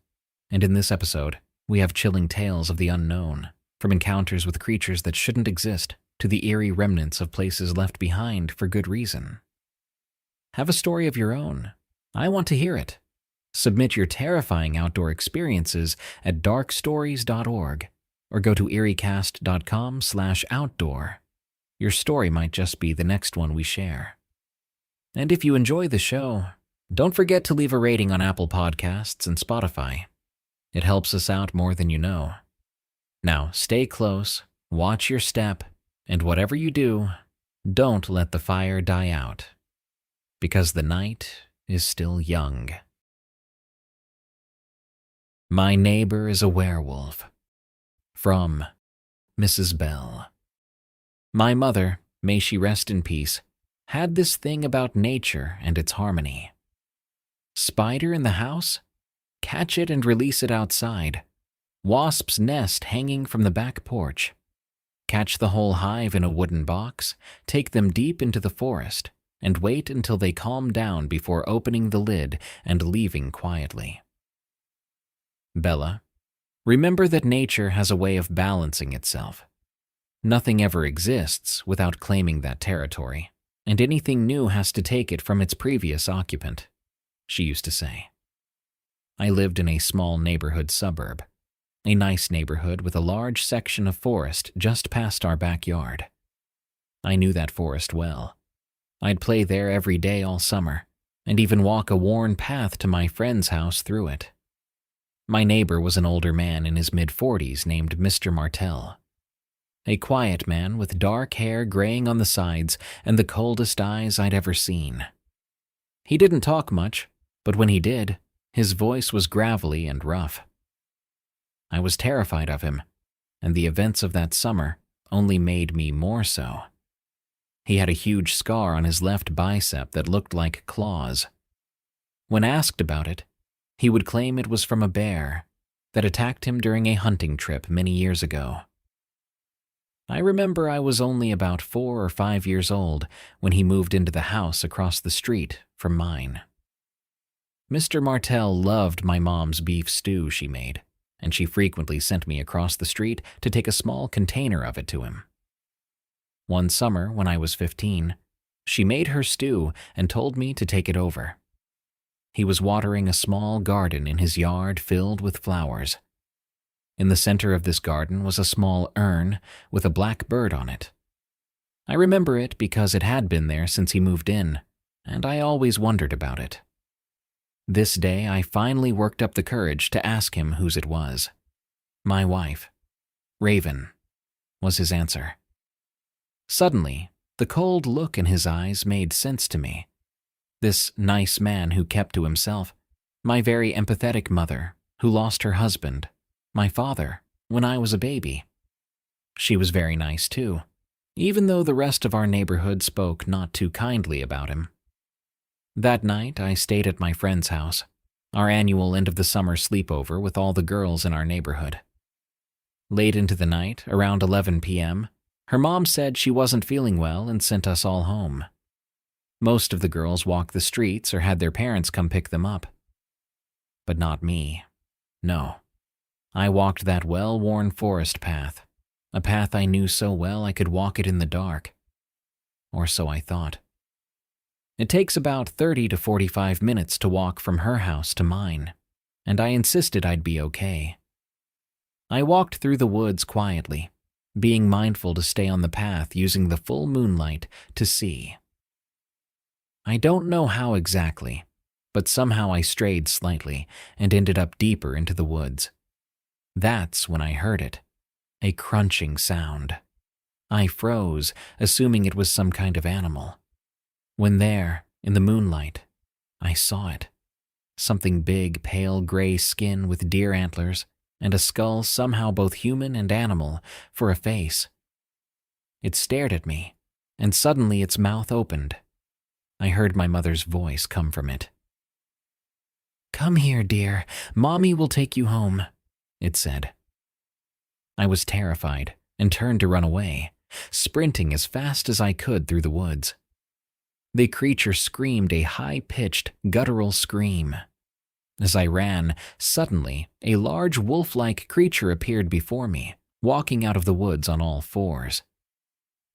and in this episode, we have chilling tales of the unknown, from encounters with creatures that shouldn't exist to the eerie remnants of places left behind for good reason. Have a story of your own. I want to hear it. Submit your terrifying outdoor experiences at darkstories.org or go to eeriecast.com/outdoor. Your story might just be the next one we share. And if you enjoy the show, don't forget to leave a rating on Apple Podcasts and Spotify. It helps us out more than you know. Now, stay close, watch your step, and whatever you do, don't let the fire die out, because the night is still young. My Neighbor is a Werewolf. From Mrs. Bell. My mother, may she rest in peace, had this thing about nature and its harmony. Spider in the house? Catch it and release it outside. Wasp's nest hanging from the back porch. Catch the whole hive in a wooden box, take them deep into the forest, and wait until they calm down before opening the lid and leaving quietly. Bella, remember that nature has a way of balancing itself. Nothing ever exists without claiming that territory, and anything new has to take it from its previous occupant, she used to say. I lived in a small neighborhood suburb. a nice neighborhood with a large section of forest just past our backyard. I knew that forest well. I'd play there every day all summer, and even walk a worn path to my friend's house through it. My neighbor was an older man in his mid-40s named Mr. Martell. A quiet man with dark hair graying on the sides and the coldest eyes I'd ever seen. He didn't talk much, but when he did, his voice was gravelly and rough. I was terrified of him, and the events of that summer only made me more so. He had a huge scar on his left bicep that looked like claws. When asked about it, he would claim it was from a bear that attacked him during a hunting trip many years ago. I remember I was only about 4 or 5 years old when he moved into the house across the street from mine. Mr. Martell loved my mom's beef stew she made, and she frequently sent me across the street to take a small container of it to him. One summer, when I was 15, she made her stew and told me to take it over. He was watering a small garden in his yard filled with flowers. In the center of this garden was a small urn with a black bird on it. I remember it because it had been there since he moved in, and I always wondered about it. This day I finally worked up the courage to ask him whose it was. My wife. Raven, was his answer. Suddenly, the cold look in his eyes made sense to me. This nice man who kept to himself, my very empathetic mother who lost her husband, my father, when I was a baby. She was very nice too, even though the rest of our neighborhood spoke not too kindly about him. That night, I stayed at my friend's house, our annual end-of-the-summer sleepover with all the girls in our neighborhood. Late into the night, around 11 p.m., her mom said she wasn't feeling well and sent us all home. Most of the girls walked the streets or had their parents come pick them up. But not me. No. I walked that well-worn forest path, a path I knew so well I could walk it in the dark. Or so I thought. It takes about 30 to 45 minutes to walk from her house to mine, and I insisted I'd be okay. I walked through the woods quietly, being mindful to stay on the path using the full moonlight to see. I don't know how exactly, but somehow I strayed slightly and ended up deeper into the woods. That's when I heard it, a crunching sound. I froze, assuming it was some kind of animal. When there, in the moonlight, I saw it. Something big, pale gray skin with deer antlers, and a skull somehow both human and animal for a face. It stared at me, and suddenly its mouth opened. I heard my mother's voice come from it. "Come here, dear. Mommy will take you home," it said. I was terrified and turned to run away, sprinting as fast as I could through the woods. The creature screamed a high-pitched, guttural scream. As I ran, suddenly, a large wolf-like creature appeared before me, walking out of the woods on all fours.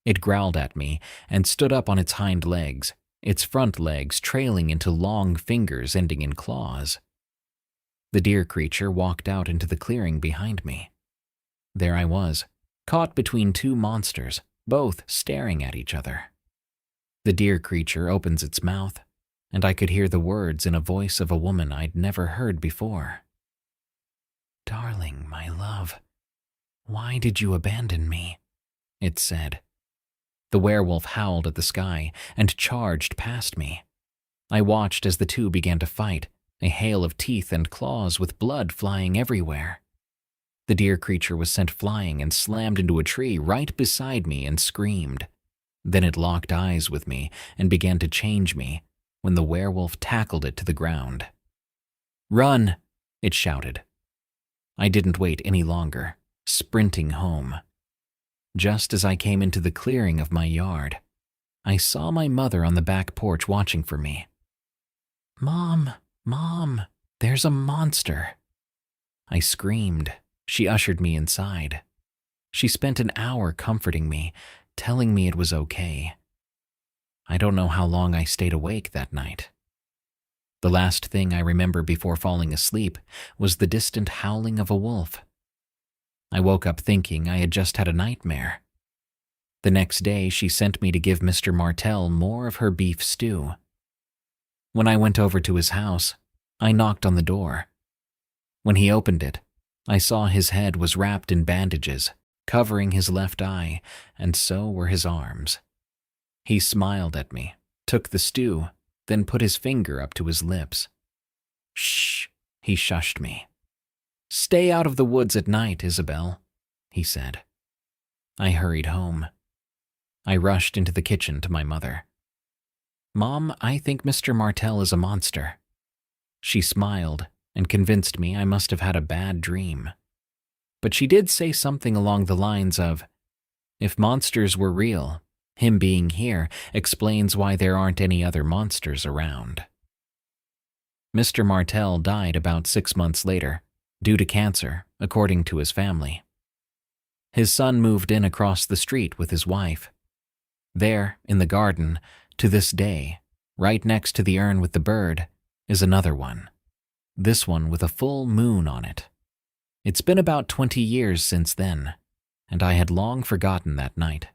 It growled at me and stood up on its hind legs, its front legs trailing into long fingers ending in claws. The deer creature walked out into the clearing behind me. There I was, caught between two monsters, both staring at each other. The deer creature opens its mouth, and I could hear the words in a voice of a woman I'd never heard before. "Darling, my love, why did you abandon me?" it said. The werewolf howled at the sky and charged past me. I watched as the two began to fight, a hail of teeth and claws with blood flying everywhere. The deer creature was sent flying and slammed into a tree right beside me and screamed. Then it locked eyes with me and began to change me when the werewolf tackled it to the ground. "Run!" it shouted. I didn't wait any longer, sprinting home. Just as I came into the clearing of my yard, I saw my mother on the back porch watching for me. "Mom, Mom, there's a monster!" I screamed. She ushered me inside. She spent an hour comforting me, telling me it was okay. I don't know how long I stayed awake that night. The last thing I remember before falling asleep was the distant howling of a wolf, I woke up thinking I had just had a nightmare. The next day, she sent me to give Mr. Martell more of her beef stew. When I went over to his house, I knocked on the door. When he opened it, I saw his head was wrapped in bandages, covering his left eye, and so were his arms. He smiled at me, took the stew, then put his finger up to his lips. "Shh," he shushed me. "Stay out of the woods at night, Isabel," he said. I hurried home. I rushed into the kitchen to my mother. "Mom, I think Mr. Martell is a monster." She smiled and convinced me I must have had a bad dream. But she did say something along the lines of, "If monsters were real, him being here explains why there aren't any other monsters around." Mr. Martell died about 6 months later, due to cancer, according to his family. His son moved in across the street with his wife. There, in the garden, to this day, right next to the urn with the bird, is another one. This one with a full moon on it. It's been about 20 years since then, and I had long forgotten that night.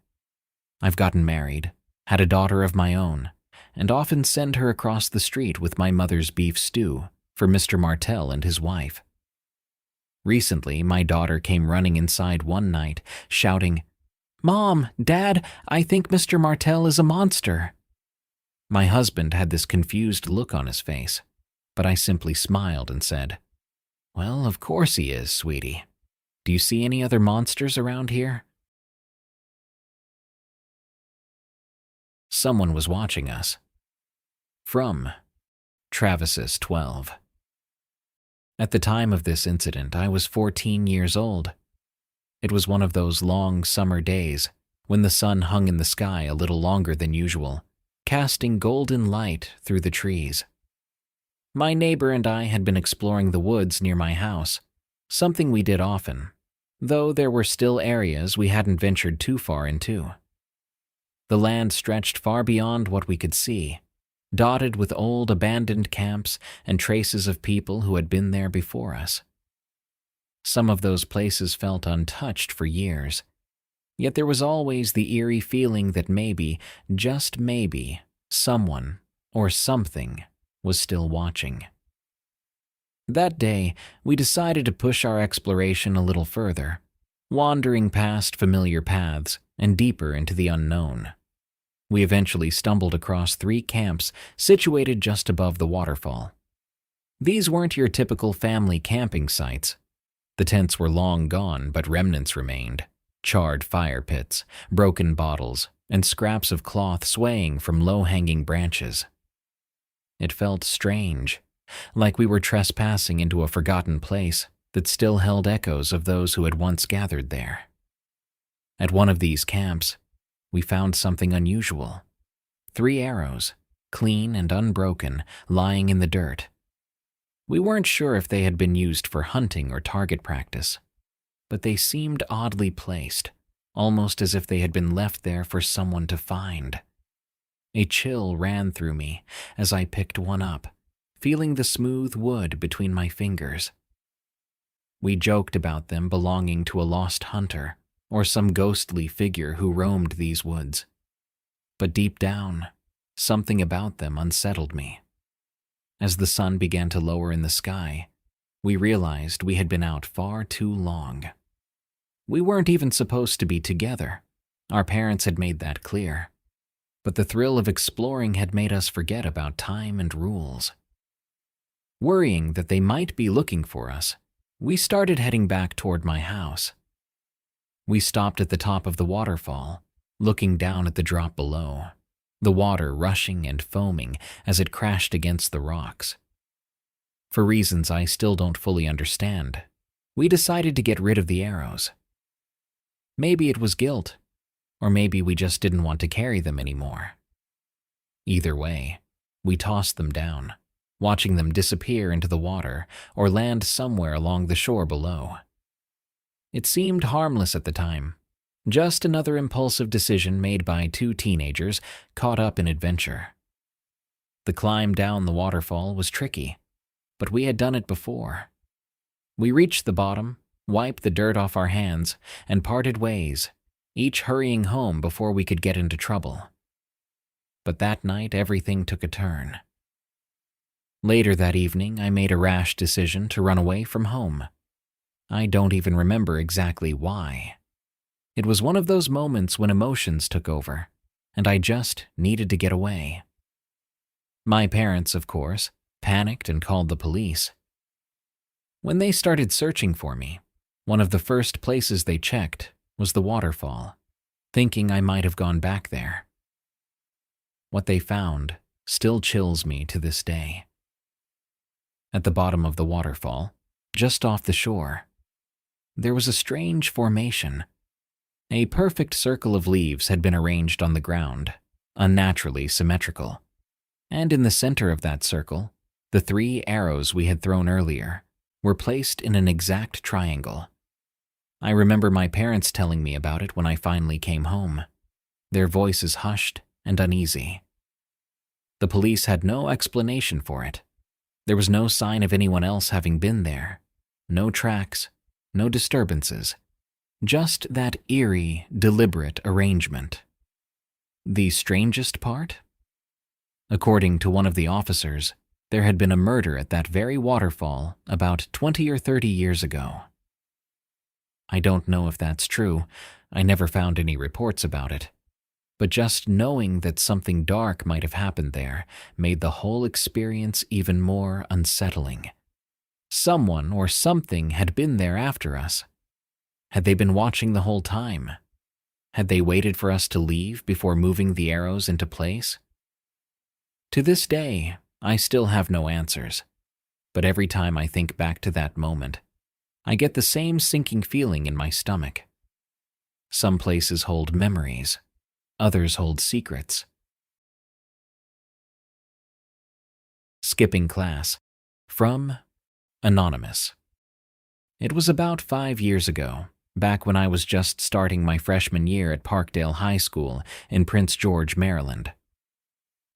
I've gotten married, had a daughter of my own, and often send her across the street with my mother's beef stew for Mr. Martell and his wife. Recently, my daughter came running inside one night, shouting, "Mom, Dad, I think Mr. Martell is a monster." My husband had this confused look on his face, but I simply smiled and said, "Well, of course he is, sweetie. Do you see any other monsters around here?" Someone was watching us. From Travis's 12. At the time of this incident, I was 14 years old. It was one of those long summer days when the sun hung in the sky a little longer than usual, casting golden light through the trees. My neighbor and I had been exploring the woods near my house, something we did often, though there were still areas we hadn't ventured too far into. The land stretched far beyond what we could see, dotted with old abandoned camps and traces of people who had been there before us. Some of those places felt untouched for years, yet there was always the eerie feeling that maybe, just maybe, someone or something was still watching. That day, we decided to push our exploration a little further, wandering past familiar paths and deeper into the unknown. We eventually stumbled across 3 camps situated just above the waterfall. These weren't your typical family camping sites. The tents were long gone, but remnants remained: charred fire pits, broken bottles, and scraps of cloth swaying from low-hanging branches. It felt strange, like we were trespassing into a forgotten place that still held echoes of those who had once gathered there. At one of these camps, we found something unusual: 3 arrows, clean and unbroken, lying in the dirt. We weren't sure if they had been used for hunting or target practice, but they seemed oddly placed, almost as if they had been left there for someone to find. A chill ran through me as I picked one up, feeling the smooth wood between my fingers. We joked about them belonging to a lost hunter or some ghostly figure who roamed these woods. But deep down, something about them unsettled me. As the sun began to lower in the sky, we realized we had been out far too long. We weren't even supposed to be together. Our parents had made that clear. But the thrill of exploring had made us forget about time and rules. Worrying that they might be looking for us, we started heading back toward my house. We stopped at the top of the waterfall, looking down at the drop below, the water rushing and foaming as it crashed against the rocks. For reasons I still don't fully understand, we decided to get rid of the arrows. Maybe it was guilt, or maybe we just didn't want to carry them anymore. Either way, we tossed them down, watching them disappear into the water or land somewhere along the shore below. It seemed harmless at the time, just another impulsive decision made by 2 teenagers caught up in adventure. The climb down the waterfall was tricky, but we had done it before. We reached the bottom wiped the dirt off our hands, and parted ways, each hurrying home before we could get into trouble. But that night, everything took a turn. Later that evening, I made a rash decision to run away from home. I don't even remember exactly why. It was one of those moments when emotions took over, and I just needed to get away. My parents, of course, panicked and called the police. When they started searching for me, one of the first places they checked was the waterfall, thinking I might have gone back there. What they found still chills me to this day. At the bottom of the waterfall, just off the shore, there was a strange formation. A perfect circle of leaves had been arranged on the ground, unnaturally symmetrical. And in the center of that circle, the 3 arrows we had thrown earlier were placed in an exact triangle. I remember my parents telling me about it when I finally came home, their voices hushed and uneasy. The police had no explanation for it. There was no sign of anyone else having been there, no tracks, no disturbances, just that eerie, deliberate arrangement. The strangest part? According to one of the officers, there had been a murder at that very waterfall about 20 or 30 years ago. I don't know if that's true. I never found any reports about it. But just knowing that something dark might have happened there made the whole experience even more unsettling. Someone or something had been there after us. Had they been watching the whole time? Had they waited for us to leave before moving the arrows into place? To this day, I still have no answers. But every time I think back to that moment, I get the same sinking feeling in my stomach. Some places hold memories. Others hold secrets. Skipping class. From Anonymous. It was about 5 years ago, back when I was just starting my freshman year at Parkdale High School in Prince George, Maryland.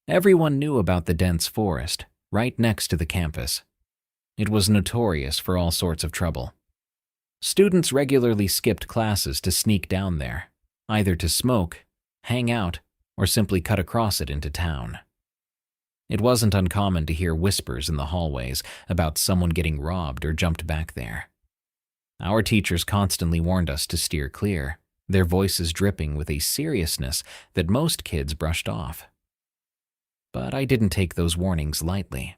Everyone knew about the dense forest right next to the campus. It was notorious for all sorts of trouble. Students regularly skipped classes to sneak down there, either to smoke, hang out, or simply cut across it into town. It wasn't uncommon to hear whispers in the hallways about someone getting robbed or jumped back there. Our teachers constantly warned us to steer clear, their voices dripping with a seriousness that most kids brushed off. But I didn't take those warnings lightly.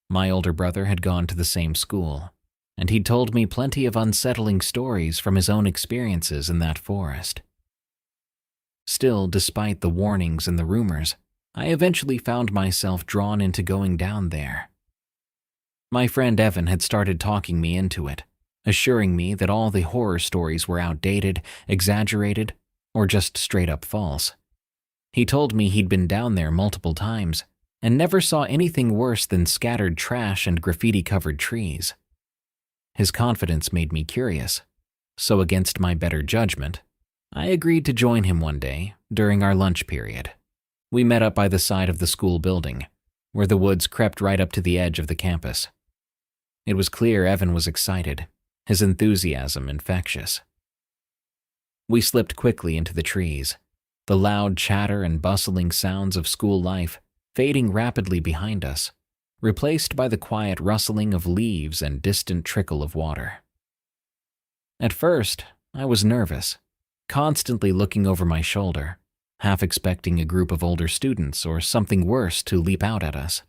My older brother had gone to the same school, and he'd told me plenty of unsettling stories from his own experiences in that forest. Still, despite the warnings and the rumors, I eventually found myself drawn into going down there. My friend Evan had started talking me into it, assuring me that all the horror stories were outdated, exaggerated, or just straight up false. He told me he'd been down there multiple times and never saw anything worse than scattered trash and graffiti-covered trees. His confidence made me curious, so against my better judgment, I agreed to join him one day during our lunch period. We met up by the side of the school building, where the woods crept right up to the edge of the campus. It was clear Evan was excited, his enthusiasm infectious. We slipped quickly into the trees, the loud chatter and bustling sounds of school life fading rapidly behind us, replaced by the quiet rustling of leaves and distant trickle of water. At first, I was nervous, constantly looking over my shoulder, half expecting a group of older students or something worse to leap out at us.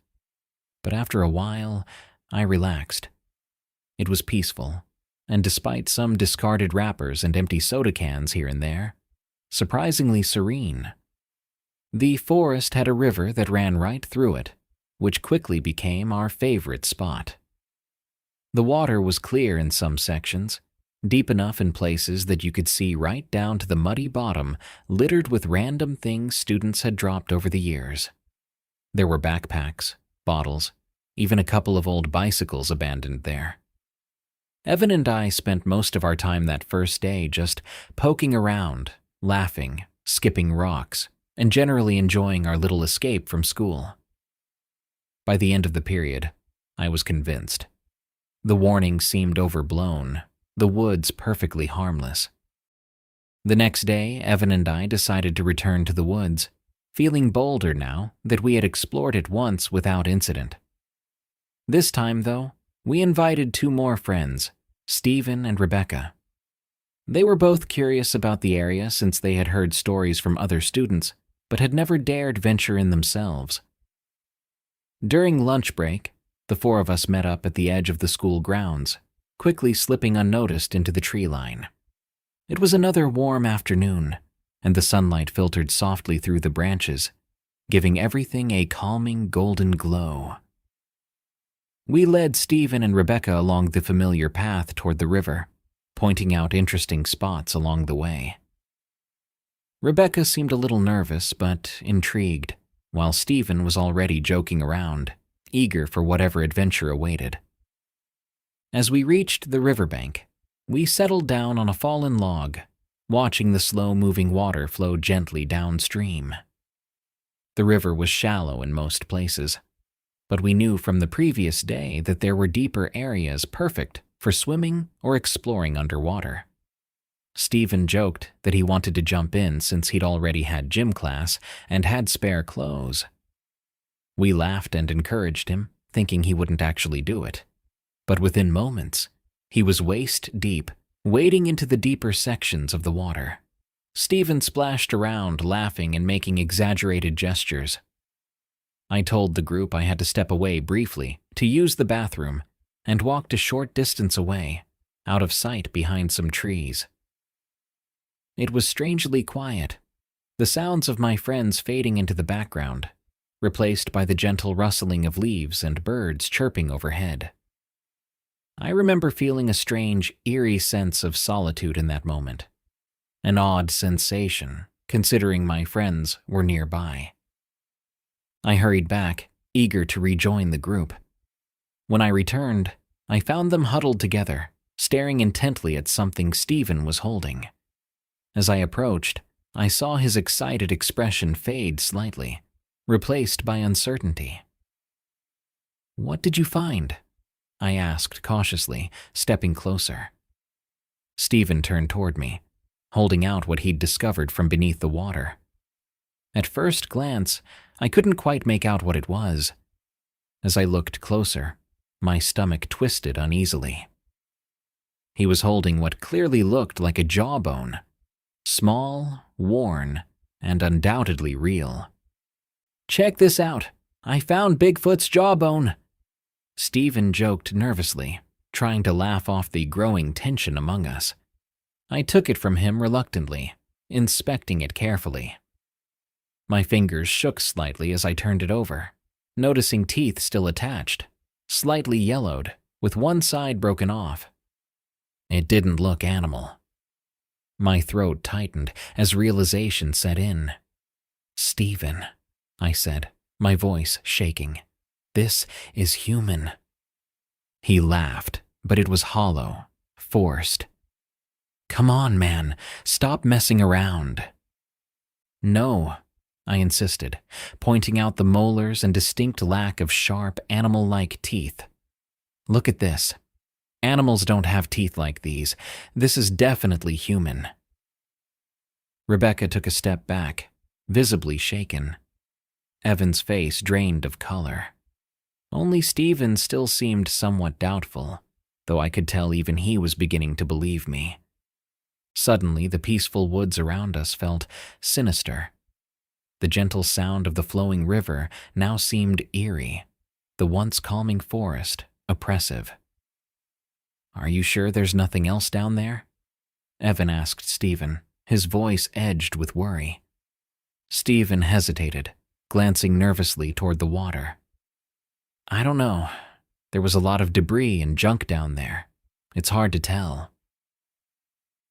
But after a while, I relaxed. It was peaceful, and despite some discarded wrappers and empty soda cans here and there, surprisingly serene. The forest had a river that ran right through it, which quickly became our favorite spot. The water was clear in some sections, deep enough in places that you could see right down to the muddy bottom littered with random things students had dropped over the years. There were backpacks, bottles, even a couple of old bicycles abandoned there. Evan and I spent most of our time that first day just poking around, laughing, skipping rocks, and generally enjoying our little escape from school. By the end of the period, I was convinced. The warning seemed overblown, the woods perfectly harmless. The next day, Evan and I decided to return to the woods, feeling bolder now that we had explored it once without incident. This time, though, we invited 2 more friends, Stephen and Rebecca. They were both curious about the area since they had heard stories from other students, but had never dared venture in themselves. During lunch break, the 4 of us met up at the edge of the school grounds, quickly slipping unnoticed into the tree line. It was another warm afternoon, and the sunlight filtered softly through the branches, giving everything a calming golden glow. We led Stephen and Rebecca along the familiar path toward the river, pointing out interesting spots along the way. Rebecca seemed a little nervous but intrigued, while Stephen was already joking around, eager for whatever adventure awaited. As we reached the riverbank, we settled down on a fallen log, watching the slow-moving water flow gently downstream. The river was shallow in most places, but we knew from the previous day that there were deeper areas perfect for swimming or exploring underwater. Stephen joked that he wanted to jump in since he'd already had gym class and had spare clothes. We laughed and encouraged him, thinking he wouldn't actually do it. But within moments, he was waist deep, wading into the deeper sections of the water. Stephen splashed around, laughing and making exaggerated gestures. I told the group I had to step away briefly to use the bathroom and walked a short distance away, out of sight behind some trees. It was strangely quiet, the sounds of my friends fading into the background, replaced by the gentle rustling of leaves and birds chirping overhead. I remember feeling a strange, eerie sense of solitude in that moment, an odd sensation considering my friends were nearby. I hurried back, eager to rejoin the group. When I returned, I found them huddled together, staring intently at something Stephen was holding. As I approached, I saw his excited expression fade slightly, replaced by uncertainty. "What did you find?" I asked cautiously, stepping closer. Stephen turned toward me, holding out what he'd discovered from beneath the water. At first glance, I couldn't quite make out what it was. As I looked closer, my stomach twisted uneasily. He was holding what clearly looked like a jawbone, small, worn, and undoubtedly real. "Check this out! I found Bigfoot's jawbone!" Stephen joked nervously, trying to laugh off the growing tension among us. I took it from him reluctantly, inspecting it carefully. My fingers shook slightly as I turned it over, noticing teeth still attached, slightly yellowed, with one side broken off. It didn't look animal. My throat tightened as realization set in. "Stephen," I said, my voice shaking. "This is human." He laughed, but it was hollow, forced. "Come on, man, stop messing around." "No," I insisted, pointing out the molars and distinct lack of sharp, animal-like teeth. "Look at this. Animals don't have teeth like these. This is definitely human." Rebecca took a step back, visibly shaken. Evan's face drained of color. Only Stephen still seemed somewhat doubtful, though I could tell even he was beginning to believe me. Suddenly, the peaceful woods around us felt sinister. The gentle sound of the flowing river now seemed eerie, the once calming forest oppressive. "Are you sure there's nothing else down there?" Evan asked Stephen, his voice edged with worry. Stephen hesitated, glancing nervously toward the water. "I don't know. There was a lot of debris and junk down there. It's hard to tell."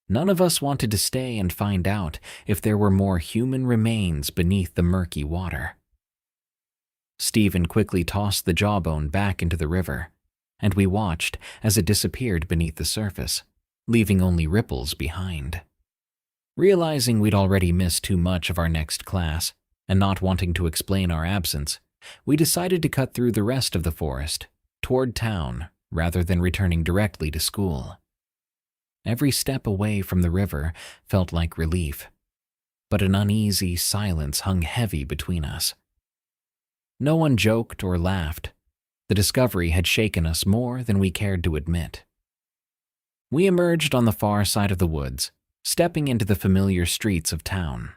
None of us wanted to stay and find out if there were more human remains beneath the murky water. Stephen quickly tossed the jawbone back into the river, and we watched as it disappeared beneath the surface, leaving only ripples behind. Realizing we'd already missed too much of our next class, and not wanting to explain our absence, we decided to cut through the rest of the forest, toward town, rather than returning directly to school. Every step away from the river felt like relief, but an uneasy silence hung heavy between us. No one joked or laughed. The discovery had shaken us more than we cared to admit. We emerged on the far side of the woods, stepping into the familiar streets of town.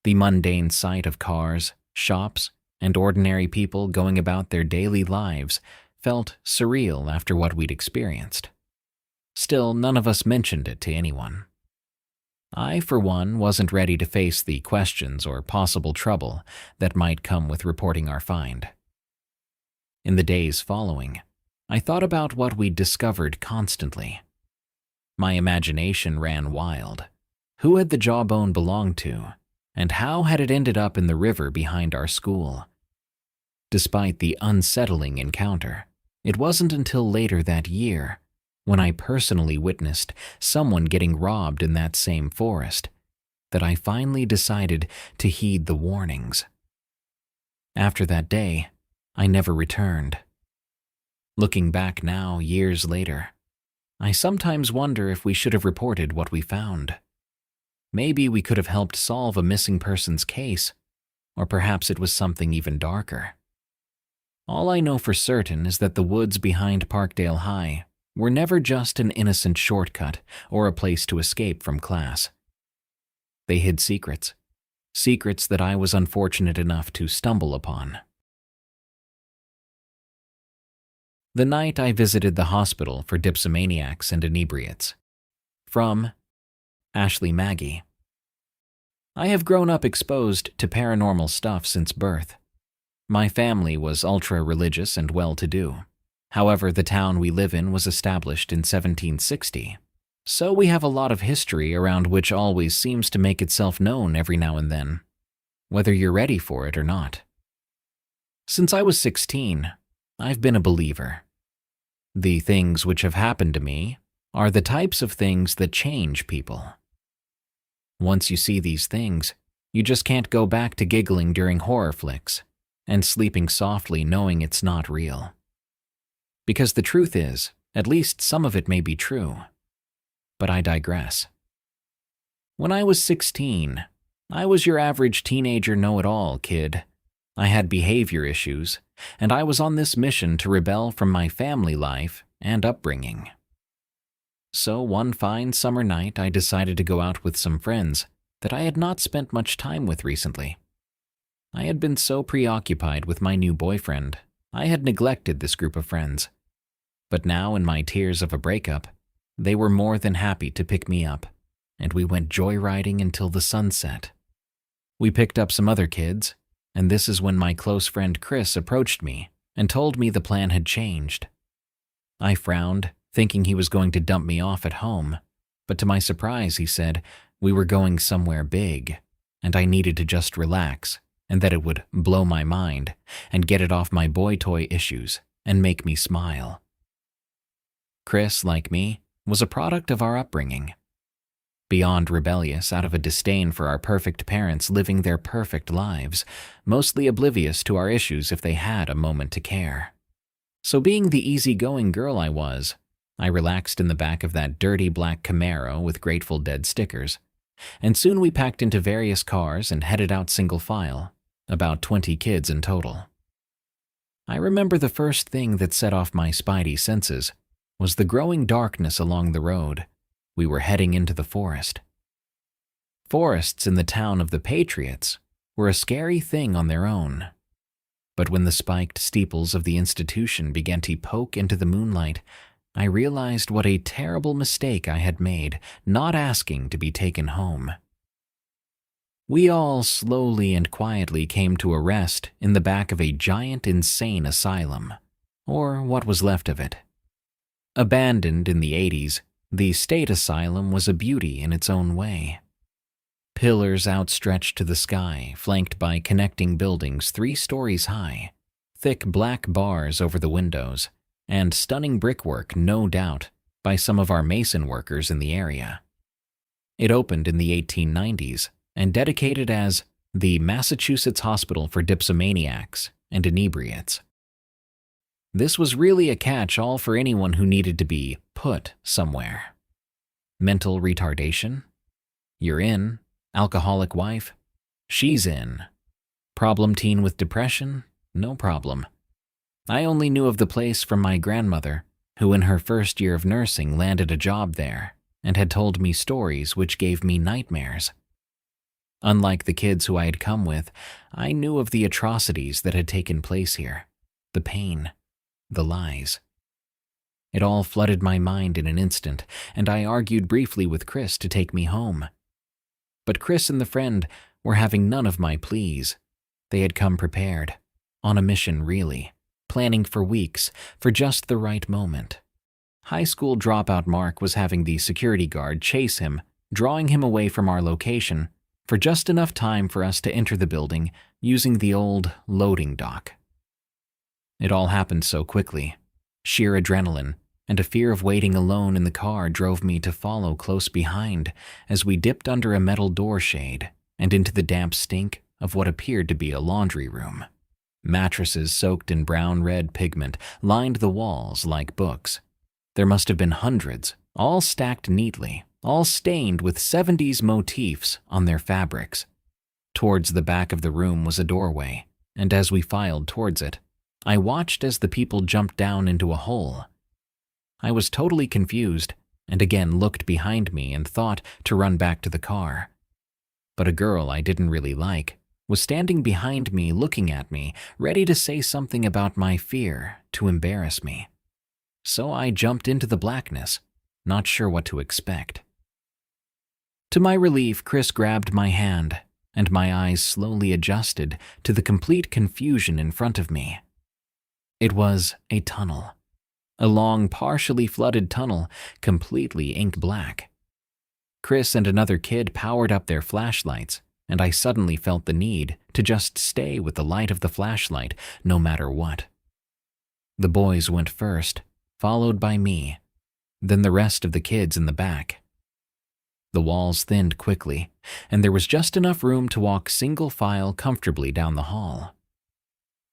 The mundane sight of cars, shops, and ordinary people going about their daily lives felt surreal after what we'd experienced. Still, none of us mentioned it to anyone. I, for one, wasn't ready to face the questions or possible trouble that might come with reporting our find. In the days following, I thought about what we'd discovered constantly. My imagination ran wild. Who had the jawbone belonged to, and how had it ended up in the river behind our school? Despite the unsettling encounter, it wasn't until later that year, when I personally witnessed someone getting robbed in that same forest, that I finally decided to heed the warnings. After that day, I never returned. Looking back now, years later, I sometimes wonder if we should have reported what we found. Maybe we could have helped solve a missing person's case, or perhaps it was something even darker. All I know for certain is that the woods behind Parkdale High were never just an innocent shortcut or a place to escape from class. They hid secrets that I was unfortunate enough to stumble upon. The night I visited the hospital for dipsmaniacs and inebriates. From Ashley Maggie. I have grown up exposed to paranormal stuff since birth. My family was ultra-religious and well-to-do. However, the town we live in was established in 1760, so we have a lot of history around which always seems to make itself known every now and then, whether you're ready for it or not. Since I was 16, I've been a believer. The things which have happened to me are the types of things that change people. Once you see these things, you just can't go back to giggling during horror flicks and sleeping softly knowing it's not real. Because the truth is, at least some of it may be true. But I digress. When I was 16, I was your average teenager know-it-all kid. I had behavior issues, and I was on this mission to rebel from my family life and upbringing. So one fine summer night, I decided to go out with some friends that I had not spent much time with recently. I had been so preoccupied with my new boyfriend, I had neglected this group of friends. But now, in my tears of a breakup, they were more than happy to pick me up, and we went joyriding until the sun set. We picked up some other kids, and this is when my close friend Chris approached me and told me the plan had changed. I frowned, thinking he was going to dump me off at home, but to my surprise he said we were going somewhere big, and I needed to just relax, and that it would blow my mind and get it off my boy toy issues and make me smile. Chris, like me, was a product of our upbringing. Beyond rebellious out of a disdain for our perfect parents living their perfect lives, mostly oblivious to our issues if they had a moment to care. So being the easygoing girl I was, I relaxed in the back of that dirty black Camaro with Grateful Dead stickers, and soon we packed into various cars and headed out single file, about 20 kids in total. I remember the first thing that set off my spidey senses was the growing darkness along the road. We were heading into the forest. Forests in the town of the Patriots were a scary thing on their own. But when the spiked steeples of the institution began to poke into the moonlight, I realized what a terrible mistake I had made not asking to be taken home. We all slowly and quietly came to a rest in the back of a giant insane asylum, or what was left of it. Abandoned in the 80s, the state asylum was a beauty in its own way. Pillars outstretched to the sky, flanked by connecting buildings 3 stories high, thick black bars over the windows, and stunning brickwork, no doubt, by some of our mason workers in the area. It opened in the 1890s and dedicated as the Massachusetts Hospital for Dipsomaniacs and Inebriates. This was really a catch-all for anyone who needed to be put somewhere. Mental retardation? You're in. Alcoholic wife? She's in. Problem teen with depression? No problem. I only knew of the place from my grandmother, who in her first year of nursing landed a job there and had told me stories which gave me nightmares. Unlike the kids who I had come with, I knew of the atrocities that had taken place here, the pain, the lies. It all flooded my mind in an instant, and I argued briefly with Chris to take me home. But Chris and the friend were having none of my pleas. They had come prepared, on a mission really, planning for weeks, for just the right moment. High school dropout Mark was having the security guard chase him, drawing him away from our location, for just enough time for us to enter the building using the old loading dock. It all happened so quickly. Sheer adrenaline and a fear of waiting alone in the car drove me to follow close behind as we dipped under a metal door shade and into the damp stink of what appeared to be a laundry room. Mattresses soaked in brown-red pigment lined the walls like books. There must have been hundreds, all stacked neatly, all stained with 70s motifs on their fabrics. Towards the back of the room was a doorway, and as we filed towards it, I watched as the people jumped down into a hole. I was totally confused and again looked behind me and thought to run back to the car. But a girl I didn't really like was standing behind me looking at me, ready to say something about my fear to embarrass me. So I jumped into the blackness, not sure what to expect. To my relief, Chris grabbed my hand, and my eyes slowly adjusted to the complete confusion in front of me. It was a tunnel. A long, partially flooded tunnel, completely ink black. Chris and another kid powered up their flashlights, and I suddenly felt the need to just stay with the light of the flashlight no matter what. The boys went first, followed by me, then the rest of the kids in the back. The walls thinned quickly, and there was just enough room to walk single file comfortably down the hall.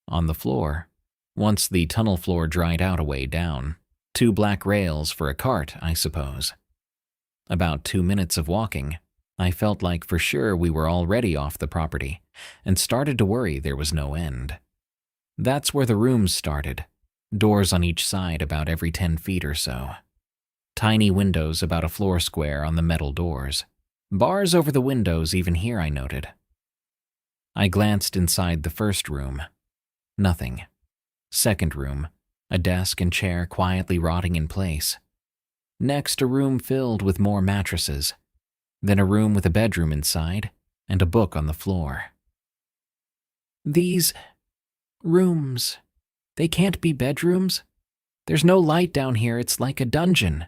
On the floor, once the tunnel floor dried out a way down, 2 black rails for a cart, I suppose. About 2 minutes of walking, I felt like for sure we were already off the property, and started to worry there was no end. That's where the rooms started, doors on each side about every 10 feet or so. Tiny windows about a floor square on the metal doors. Bars over the windows even here, I noted. I glanced inside the first room. Nothing. Second room, a desk and chair quietly rotting in place. Next, a room filled with more mattresses. Then a room with a bedroom inside and a book on the floor. These rooms, they can't be bedrooms. There's no light down here, it's like a dungeon.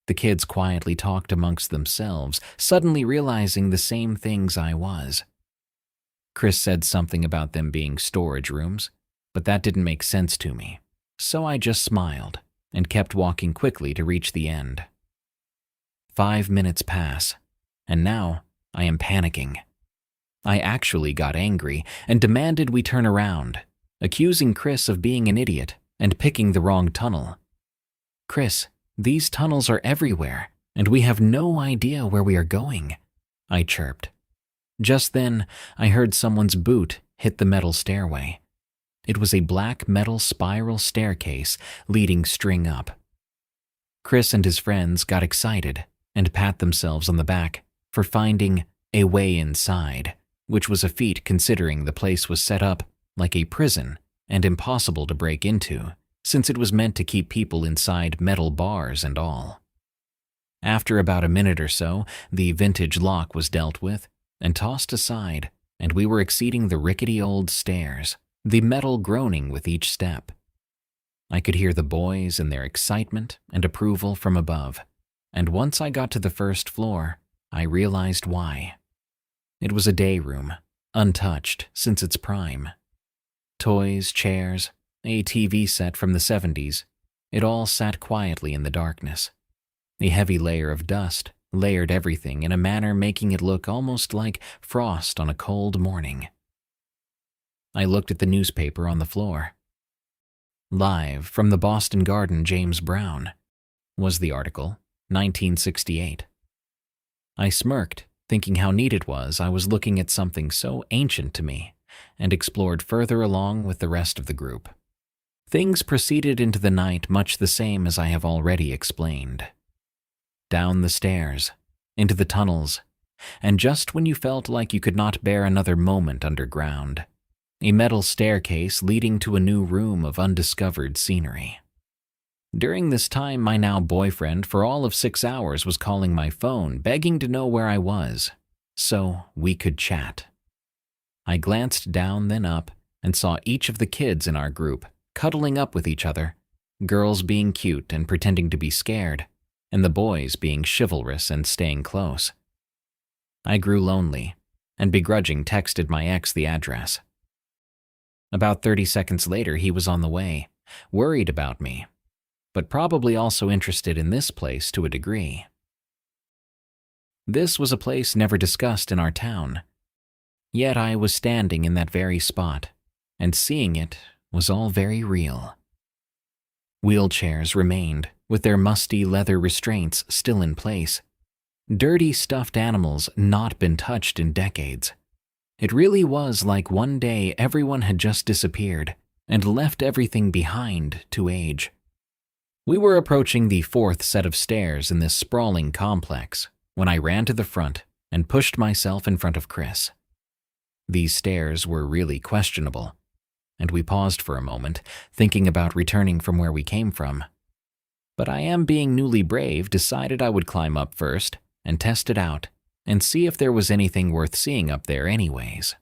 The kids quietly talked amongst themselves, suddenly realizing the same things I was. Chris said something about them being storage rooms, but that didn't make sense to me, so I just smiled and kept walking quickly to reach the end. 5 minutes pass, and now I am panicking. I actually got angry and demanded we turn around, accusing Chris of being an idiot and picking the wrong tunnel. Chris, these tunnels are everywhere, and we have no idea where we are going, I chirped. Just then, I heard someone's boot hit the metal stairway. It was a black metal spiral staircase leading string up. Chris and his friends got excited and pat themselves on the back for finding a way inside, which was a feat considering the place was set up like a prison and impossible to break into, since it was meant to keep people inside metal bars and all. After about a minute or so, the vintage lock was dealt with and tossed aside, and we were exceeding the rickety old stairs, the metal groaning with each step. I could hear the boys and their excitement and approval from above, and once I got to the first floor, I realized why. It was a day room, untouched since its prime. Toys, chairs, a TV set from the 70s, it all sat quietly in the darkness. A heavy layer of dust layered everything in a manner making it look almost like frost on a cold morning. I looked at the newspaper on the floor. Live from the Boston Garden, James Brown, was the article, 1968. I smirked, thinking how neat it was I was looking at something so ancient to me, and explored further along with the rest of the group. Things proceeded into the night much the same as I have already explained. Down the stairs, into the tunnels, and just when you felt like you could not bear another moment underground, a metal staircase leading to a new room of undiscovered scenery. During this time, my now boyfriend for all of 6 hours was calling my phone, begging to know where I was, so we could chat. I glanced down, then up, and saw each of the kids in our group cuddling up with each other, girls being cute and pretending to be scared, and the boys being chivalrous and staying close. I grew lonely, and begrudging texted my ex the address. About 30 seconds later, he was on the way, worried about me, but probably also interested in this place to a degree. This was a place never discussed in our town, yet I was standing in that very spot, and seeing it was all very real. Wheelchairs remained, with their musty leather restraints still in place. Dirty stuffed animals not been touched in decades. It really was like one day everyone had just disappeared and left everything behind to age. We were approaching the 4th set of stairs in this sprawling complex when I ran to the front and pushed myself in front of Chris. These stairs were really questionable, and we paused for a moment, thinking about returning from where we came from. But I am being newly brave, decided I would climb up first and test it out and see if there was anything worth seeing up there anyways.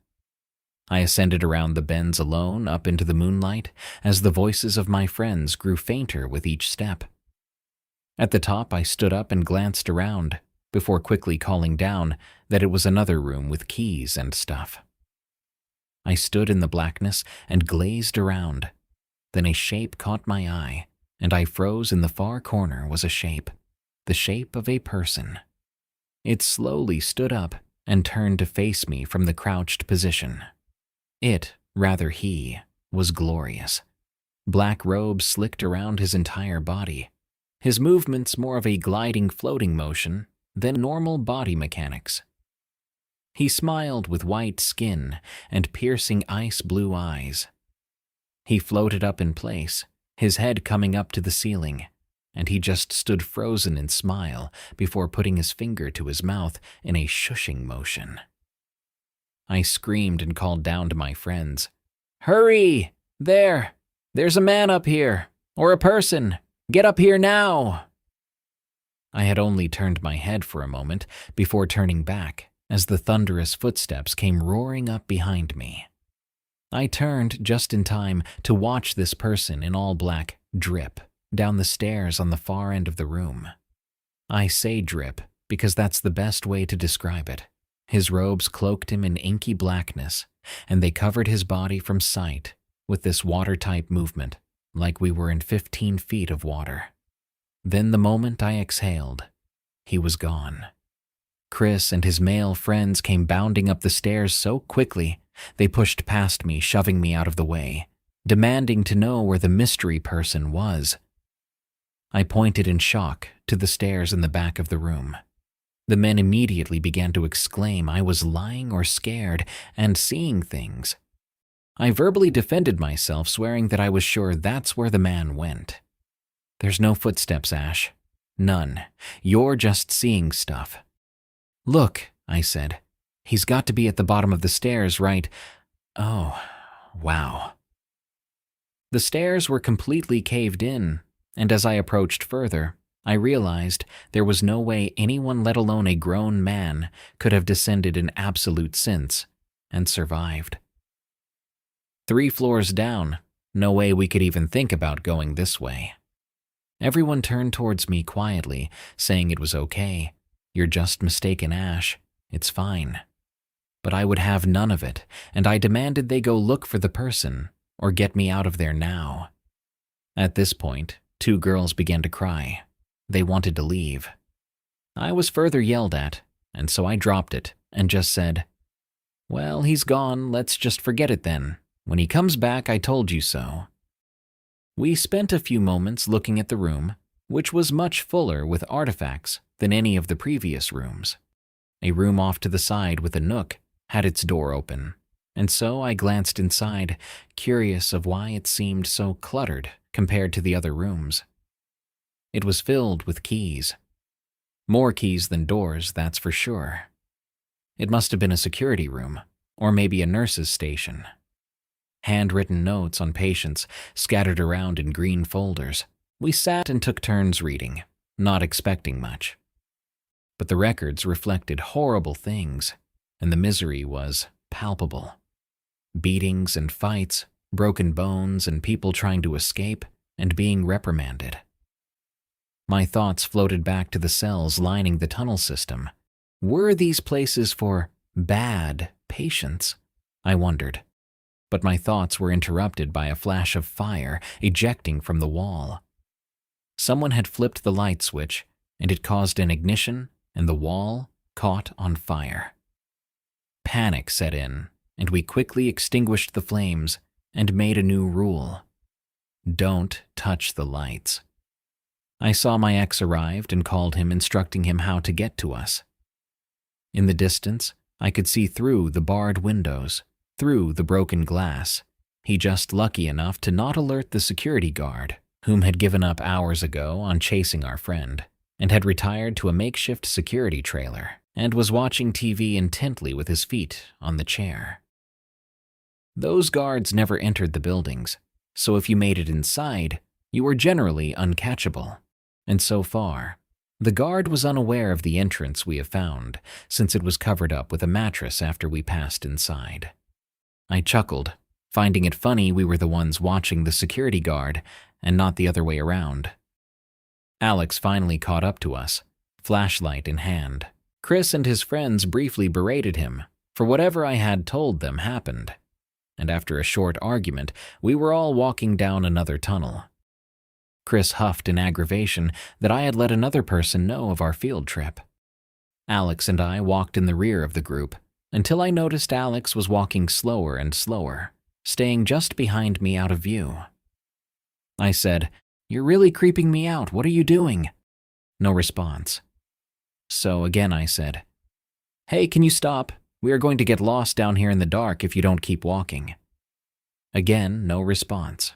I ascended around the bends alone up into the moonlight as the voices of my friends grew fainter with each step. At the top, I stood up and glanced around before quickly calling down that it was another room with keys and stuff. I stood in the blackness and glazed around. Then a shape caught my eye, and I froze. In the far corner was a shape, the shape of a person. It slowly stood up and turned to face me from the crouched position. He, was glorious. Black robes slicked around his entire body, his movements more of a gliding floating motion than normal body mechanics. He smiled with white skin and piercing ice blue eyes. He floated up in place, his head coming up to the ceiling, and he just stood frozen in smile before putting his finger to his mouth in a shushing motion. I screamed and called down to my friends, "Hurry! There's a man up here, or a person! Get up here now!" I had only turned my head for a moment before turning back as the thunderous footsteps came roaring up behind me. I turned just in time to watch this person in all black drip down the stairs on the far end of the room. I say drip because that's the best way to describe it. His robes cloaked him in inky blackness, and they covered his body from sight with this water-type movement, like we were in 15 feet of water. Then the moment I exhaled, he was gone. Chris and his male friends came bounding up the stairs so quickly, they pushed past me, shoving me out of the way, demanding to know where the mystery person was. I pointed in shock to the stairs in the back of the room. The men immediately began to exclaim I was lying or scared and seeing things. I verbally defended myself, swearing that I was sure that's where the man went. "There's no footsteps, Ash. None. You're just seeing stuff." "Look," I said. "He's got to be at the bottom of the stairs, right?" "Oh, wow." The stairs were completely caved in, and as I approached further, I realized there was no way anyone, let alone a grown man, could have descended in absolute sense and survived. 3 floors down, no way we could even think about going this way. Everyone turned towards me quietly, saying it was okay. "You're just mistaken, Ash. It's fine." But I would have none of it, and I demanded they go look for the person or get me out of there now. At this point, 2 girls began to cry. They wanted to leave. I was further yelled at, and so I dropped it and just said, "Well, he's gone, let's just forget it then. When he comes back, I told you so." We spent a few moments looking at the room, which was much fuller with artifacts than any of the previous rooms. A room off to the side with a nook had its door open, and so I glanced inside, curious of why it seemed so cluttered compared to the other rooms. It was filled with keys. More keys than doors, that's for sure. It must have been a security room, or maybe a nurse's station. Handwritten notes on patients scattered around in green folders. We sat and took turns reading, not expecting much. But the records reflected horrible things, and the misery was palpable. Beatings and fights, broken bones, and people trying to escape and being reprimanded. My thoughts floated back to the cells lining the tunnel system. Were these places for bad patients? I wondered. But my thoughts were interrupted by a flash of fire ejecting from the wall. Someone had flipped the light switch, and it caused an ignition, and the wall caught on fire. Panic set in, and we quickly extinguished the flames and made a new rule. Don't touch the lights. I saw my ex arrived and called him, instructing him how to get to us. In the distance, I could see through the barred windows, through the broken glass. He just lucky enough to not alert the security guard, whom had given up hours ago on chasing our friend, and had retired to a makeshift security trailer, and was watching TV intently with his feet on the chair. Those guards never entered the buildings, so if you made it inside, you were generally uncatchable. And so far, the guard was unaware of the entrance we have found, since it was covered up with a mattress after we passed inside. I chuckled, finding it funny we were the ones watching the security guard and not the other way around. Alex finally caught up to us, flashlight in hand. Chris and his friends briefly berated him for whatever I had told them happened, and after a short argument, we were all walking down another tunnel. Chris huffed in aggravation that I had let another person know of our field trip. Alex and I walked in the rear of the group until I noticed Alex was walking slower and slower, staying just behind me out of view. I said, "You're really creeping me out. What are you doing?" No response. So again I said, "Hey, can you stop? We are going to get lost down here in the dark if you don't keep walking." Again, no response.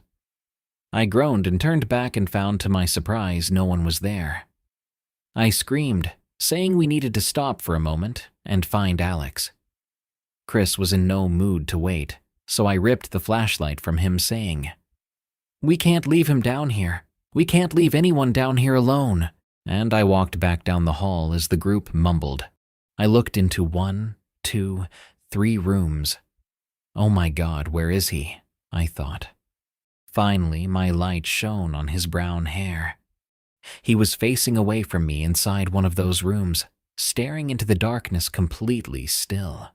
I groaned and turned back and found to my surprise no one was there. I screamed, saying we needed to stop for a moment and find Alex. Chris was in no mood to wait, so I ripped the flashlight from him, saying, "We can't leave him down here. We can't leave anyone down here alone." And I walked back down the hall as the group mumbled. I looked into 1, 2, 3 rooms. Oh my God, where is he? I thought. Finally, my light shone on his brown hair. He was facing away from me inside one of those rooms, staring into the darkness completely still.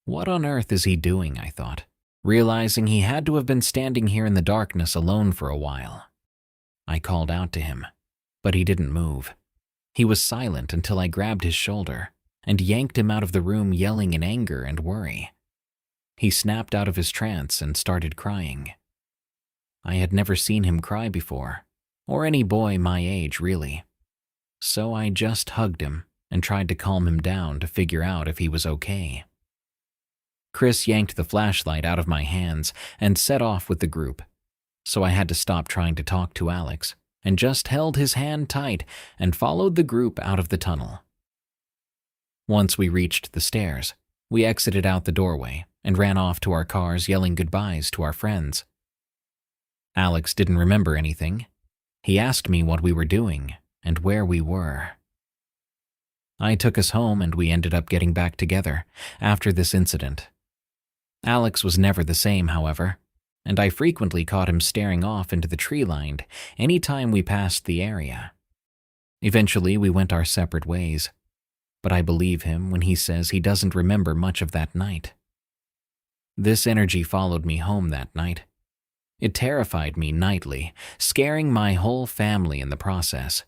What on earth is he doing, I thought, realizing he had to have been standing here in the darkness alone for a while. I called out to him, but he didn't move. He was silent until I grabbed his shoulder and yanked him out of the room, yelling in anger and worry. He snapped out of his trance and started crying. I had never seen him cry before, or any boy my age really. So I just hugged him and tried to calm him down to figure out if he was okay. Chris yanked the flashlight out of my hands and set off with the group, so I had to stop trying to talk to Alex and just held his hand tight and followed the group out of the tunnel. Once we reached the stairs, we exited out the doorway and ran off to our cars, yelling goodbyes to our friends. Alex didn't remember anything. He asked me what we were doing and where we were. I took us home and we ended up getting back together after this incident. Alex was never the same, however, and I frequently caught him staring off into the tree line any time we passed the area. Eventually, we went our separate ways, but I believe him when he says he doesn't remember much of that night. This energy followed me home that night. It terrified me nightly, scaring my whole family in the process.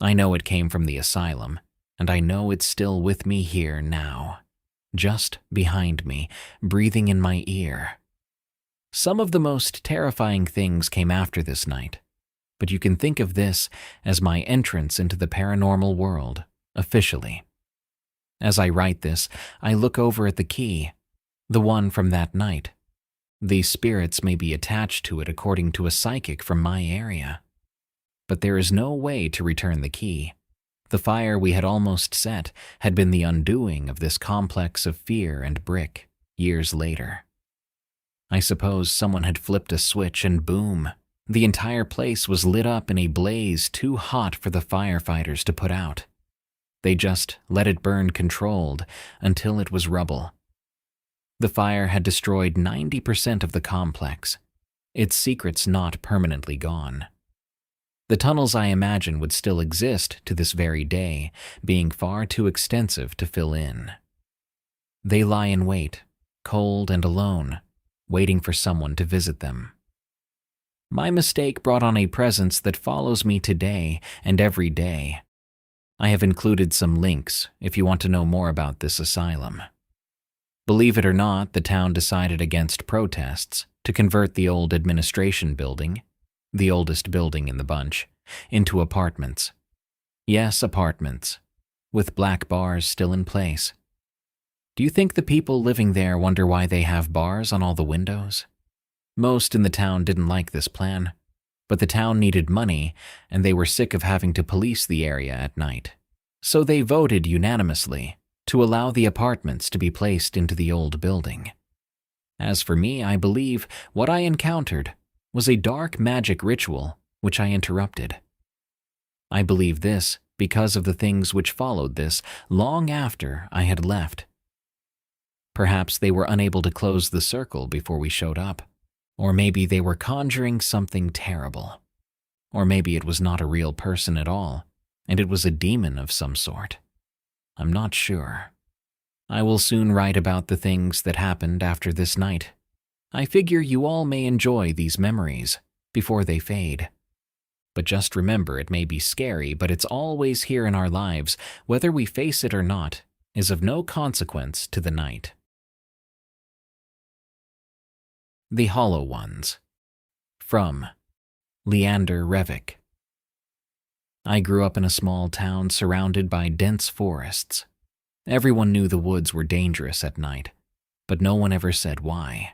I know it came from the asylum, and I know it's still with me here now, just behind me, breathing in my ear. Some of the most terrifying things came after this night. but you can think of this as my entrance into the paranormal world, officially. As I write this, I look over at the key, the one from that night. These spirits may be attached to it according to a psychic from my area. But there is no way to return the key. The fire we had almost set had been the undoing of this complex of fear and brick years later. I suppose someone had flipped a switch and boom, the entire place was lit up in a blaze too hot for the firefighters to put out. They just let it burn controlled until it was rubble. The fire had destroyed 90% of the complex, its secrets not permanently gone. The tunnels, I imagine, would still exist to this very day, being far too extensive to fill in. They lie in wait, cold and alone, waiting for someone to visit them. My mistake brought on a presence that follows me today and every day. I have included some links if you want to know more about this asylum. Believe it or not, the town decided against protests to convert the old administration building, the oldest building in the bunch, into apartments. Yes, apartments, with black bars still in place. Do you think the people living there wonder why they have bars on all the windows? Most in the town didn't like this plan, but the town needed money and they were sick of having to police the area at night. So they voted unanimously to allow the apartments to be placed into the old building. As for me, I believe what I encountered was a dark magic ritual which I interrupted. I believe this because of the things which followed this long after I had left. Perhaps they were unable to close the circle before we showed up. Or maybe they were conjuring something terrible. Or maybe it was not a real person at all, and it was a demon of some sort. I'm not sure. I will soon write about the things that happened after this night. I figure you all may enjoy these memories before they fade. But just remember, it may be scary, but it's always here in our lives, whether we face it or not, is of no consequence to the night. The Hollow Ones. From Leander Revick. I grew up in a small town surrounded by dense forests. Everyone knew the woods were dangerous at night, but no one ever said why.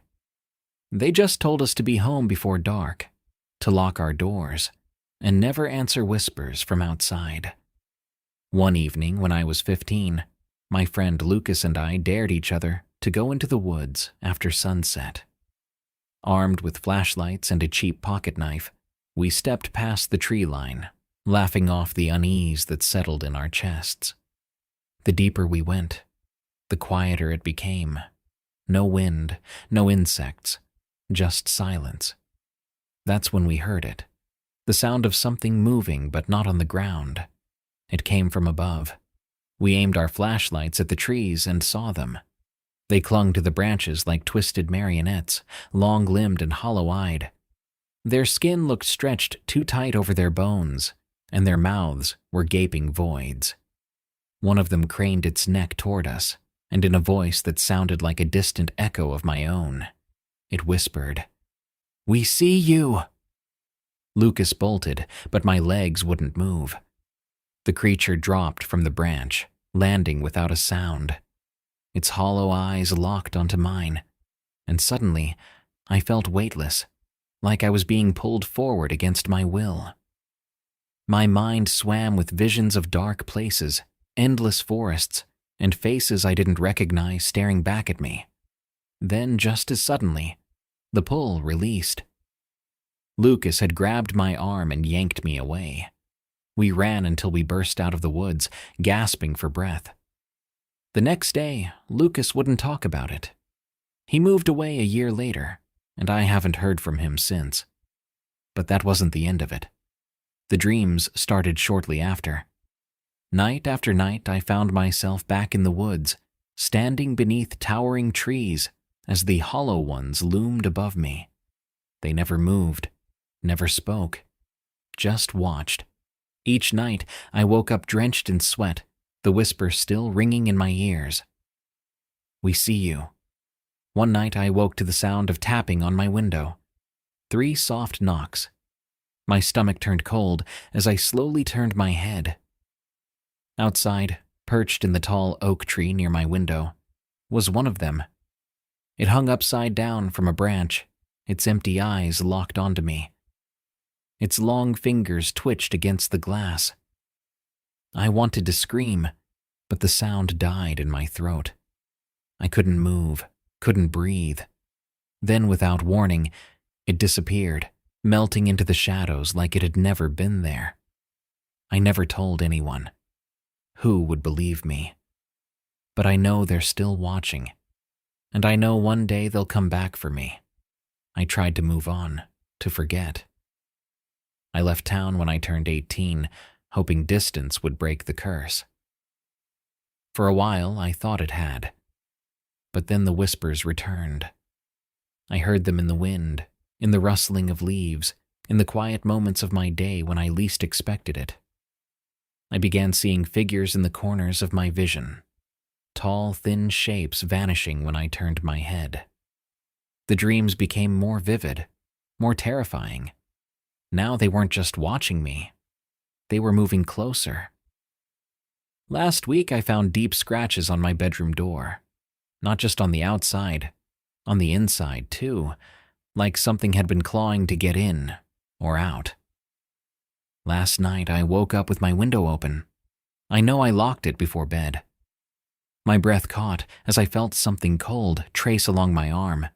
They just told us to be home before dark, to lock our doors, and never answer whispers from outside. One evening when I was 15, my friend Lucas and I dared each other to go into the woods after sunset. Armed with flashlights and a cheap pocket knife, we stepped past the tree line, laughing off the unease that settled in our chests. The deeper we went, the quieter it became. No wind, no insects, just silence. That's when we heard it. The sound of something moving but not on the ground. It came from above. We aimed our flashlights at the trees and saw them. They clung to the branches like twisted marionettes, long-limbed and hollow-eyed. Their skin looked stretched too tight over their bones, and their mouths were gaping voids. One of them craned its neck toward us, and in a voice that sounded like a distant echo of my own, it whispered, "We see you!" Lucas bolted, but my legs wouldn't move. The creature dropped from the branch, landing without a sound. Its hollow eyes locked onto mine, and suddenly I felt weightless, like I was being pulled forward against my will. My mind swam with visions of dark places, endless forests, and faces I didn't recognize staring back at me. Then, just as suddenly, the pull released. Lucas had grabbed my arm and yanked me away. We ran until we burst out of the woods, gasping for breath. The next day, Lucas wouldn't talk about it. He moved away a year later, and I haven't heard from him since. But that wasn't the end of it. The dreams started shortly after. Night after night, I found myself back in the woods, standing beneath towering trees as the hollow ones loomed above me. They never moved, never spoke, just watched. Each night, I woke up drenched in sweat, the whisper still ringing in my ears. "We see you." One night I woke to the sound of tapping on my window. 3 soft knocks. My stomach turned cold as I slowly turned my head. Outside, perched in the tall oak tree near my window, was one of them. It hung upside down from a branch, its empty eyes locked onto me. Its long fingers twitched against the glass. I wanted to scream, but the sound died in my throat. I couldn't move, couldn't breathe. Then, without warning, it disappeared, melting into the shadows like it had never been there. I never told anyone. Who would believe me? But I know they're still watching, and I know one day they'll come back for me. I tried to move on, to forget. I left town when I turned 18, hoping distance would break the curse. For a while, I thought it had. But then the whispers returned. I heard them in the wind, in the rustling of leaves, in the quiet moments of my day when I least expected it. I began seeing figures in the corners of my vision, tall, thin shapes vanishing when I turned my head. The dreams became more vivid, more terrifying. Now they weren't just watching me. They were moving closer. Last week I found deep scratches on my bedroom door. Not just on the outside, on the inside too, like something had been clawing to get in or out. Last night I woke up with my window open. I know I locked it before bed. My breath caught as I felt something cold trace along my arm,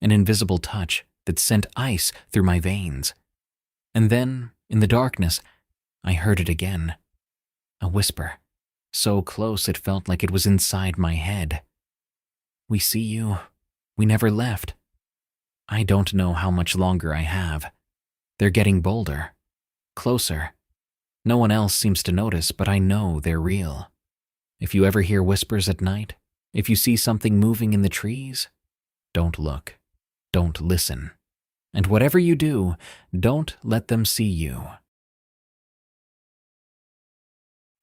an invisible touch that sent ice through my veins. And then, in the darkness, I heard it again. A whisper, so close it felt like it was inside my head. "We see you. We never left." I don't know how much longer I have. They're getting bolder, closer. No one else seems to notice, but I know they're real. If you ever hear whispers at night, if you see something moving in the trees, don't look, don't listen. And whatever you do, don't let them see you.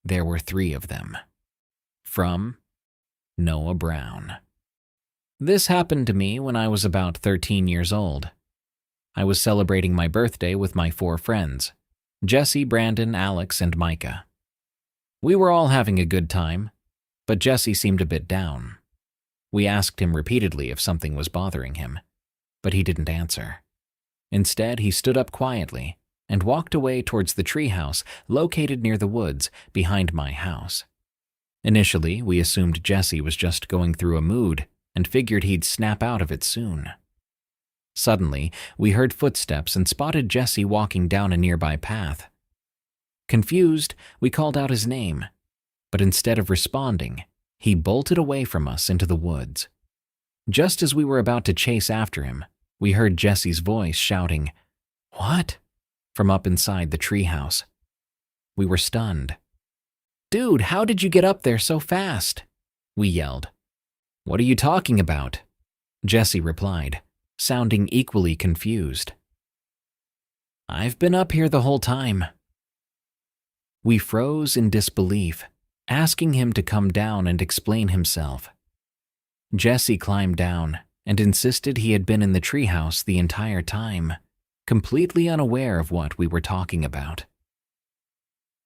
There were 3 of them. From Noah Brown. This happened to me when I was about 13 years old. I was celebrating my birthday with my 4 friends, Jesse, Brandon, Alex, and Micah. We were all having a good time, but Jesse seemed a bit down. We asked him repeatedly if something was bothering him, but he didn't answer. Instead, he stood up quietly and walked away towards the treehouse located near the woods behind my house. Initially, we assumed Jesse was just going through a mood and figured he'd snap out of it soon. Suddenly, we heard footsteps and spotted Jesse walking down a nearby path. Confused, we called out his name, but instead of responding, he bolted away from us into the woods. Just as we were about to chase after him, we heard Jesse's voice shouting, "What?" from up inside the treehouse. We were stunned. "Dude, how did you get up there so fast?" we yelled. "What are you talking about?" Jesse replied, sounding equally confused. "I've been up here the whole time." We froze in disbelief, asking him to come down and explain himself. Jesse climbed down and insisted he had been in the treehouse the entire time, completely unaware of what we were talking about.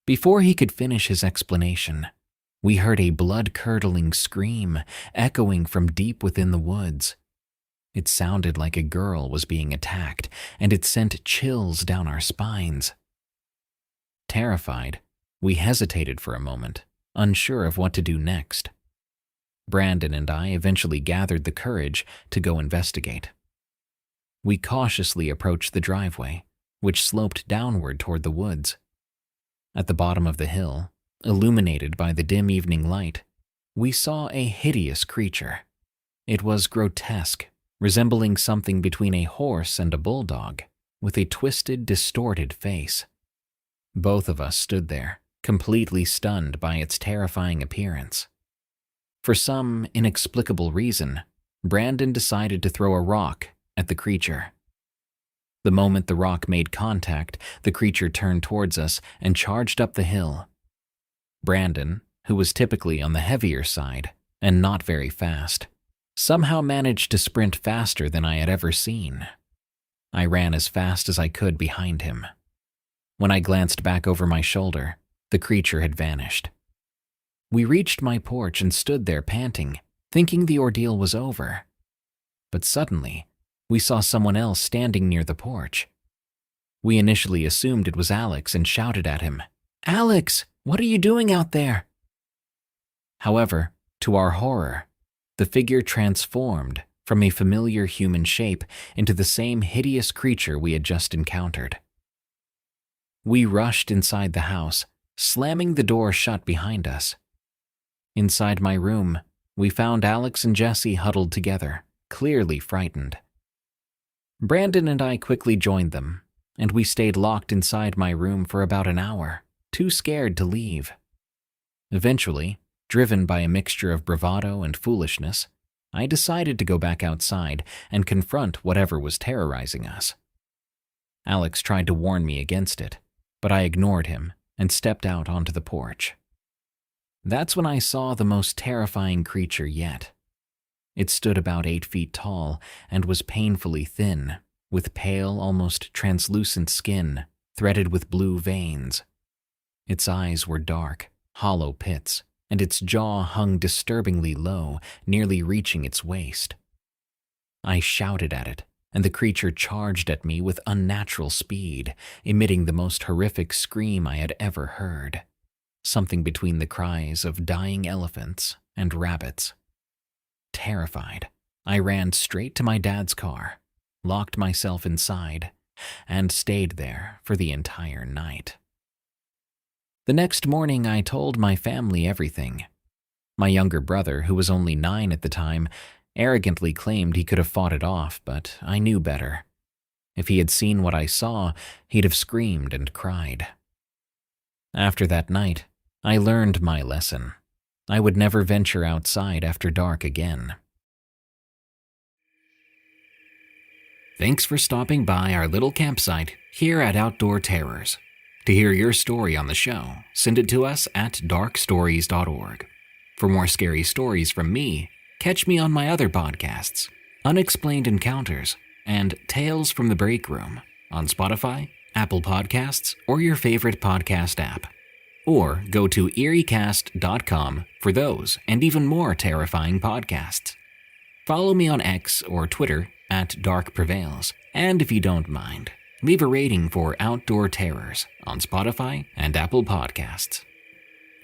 Before he could finish his explanation, we heard a blood-curdling scream echoing from deep within the woods. It sounded like a girl was being attacked, and it sent chills down our spines. Terrified, we hesitated for a moment, unsure of what to do next. Brandon and I eventually gathered the courage to go investigate. We cautiously approached the driveway, which sloped downward toward the woods. At the bottom of the hill, illuminated by the dim evening light, we saw a hideous creature. It was grotesque, resembling something between a horse and a bulldog, with a twisted, distorted face. Both of us stood there, completely stunned by its terrifying appearance. For some inexplicable reason, Brandon decided to throw a rock at the creature. The moment the rock made contact, the creature turned towards us and charged up the hill. Brandon, who was typically on the heavier side and not very fast, somehow managed to sprint faster than I had ever seen. I ran as fast as I could behind him, When I glanced back over my shoulder, the creature had vanished. We reached my porch and stood there panting, thinking the ordeal was over. But suddenly, we saw someone else standing near the porch. We initially assumed it was Alex and shouted at him, "Alex, what are you doing out there?" However, to our horror, the figure transformed from a familiar human shape into the same hideous creature we had just encountered. We rushed inside the house, slamming the door shut behind us. Inside my room, we found Alex and Jesse huddled together, clearly frightened. Brandon and I quickly joined them, and we stayed locked inside my room for about an hour, too scared to leave. Eventually, driven by a mixture of bravado and foolishness, I decided to go back outside and confront whatever was terrorizing us. Alex tried to warn me against it, but I ignored him and stepped out onto the porch. That's when I saw the most terrifying creature yet. It stood about 8 feet tall and was painfully thin, with pale, almost translucent skin threaded with blue veins. Its eyes were dark, hollow pits, and its jaw hung disturbingly low, nearly reaching its waist. I shouted at it, and the creature charged at me with unnatural speed, emitting the most horrific scream I had ever heard, something between the cries of dying elephants and rabbits. Terrified, I ran straight to my dad's car, locked myself inside, and stayed there for the entire night. The next morning, I told my family everything. My younger brother, who was only 9 at the time, arrogantly claimed he could have fought it off, but I knew better. If he had seen what I saw, he'd have screamed and cried. After that night, I learned my lesson. I would never venture outside after dark again. Thanks for stopping by our little campsite here at Outdoor Terrors. To hear your story on the show, send it to us at darkstories.org. For more scary stories from me, catch me on my other podcasts, Unexplained Encounters and Tales from the Break Room, on Spotify, Apple Podcasts, or your favorite podcast app. Or go to eeriecast.com for those and even more terrifying podcasts. Follow me on X or Twitter at Prevails, and if you don't mind, leave a rating for Outdoor Terrors on Spotify and Apple Podcasts.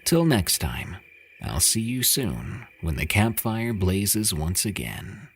Till next time, I'll see you soon when the campfire blazes once again.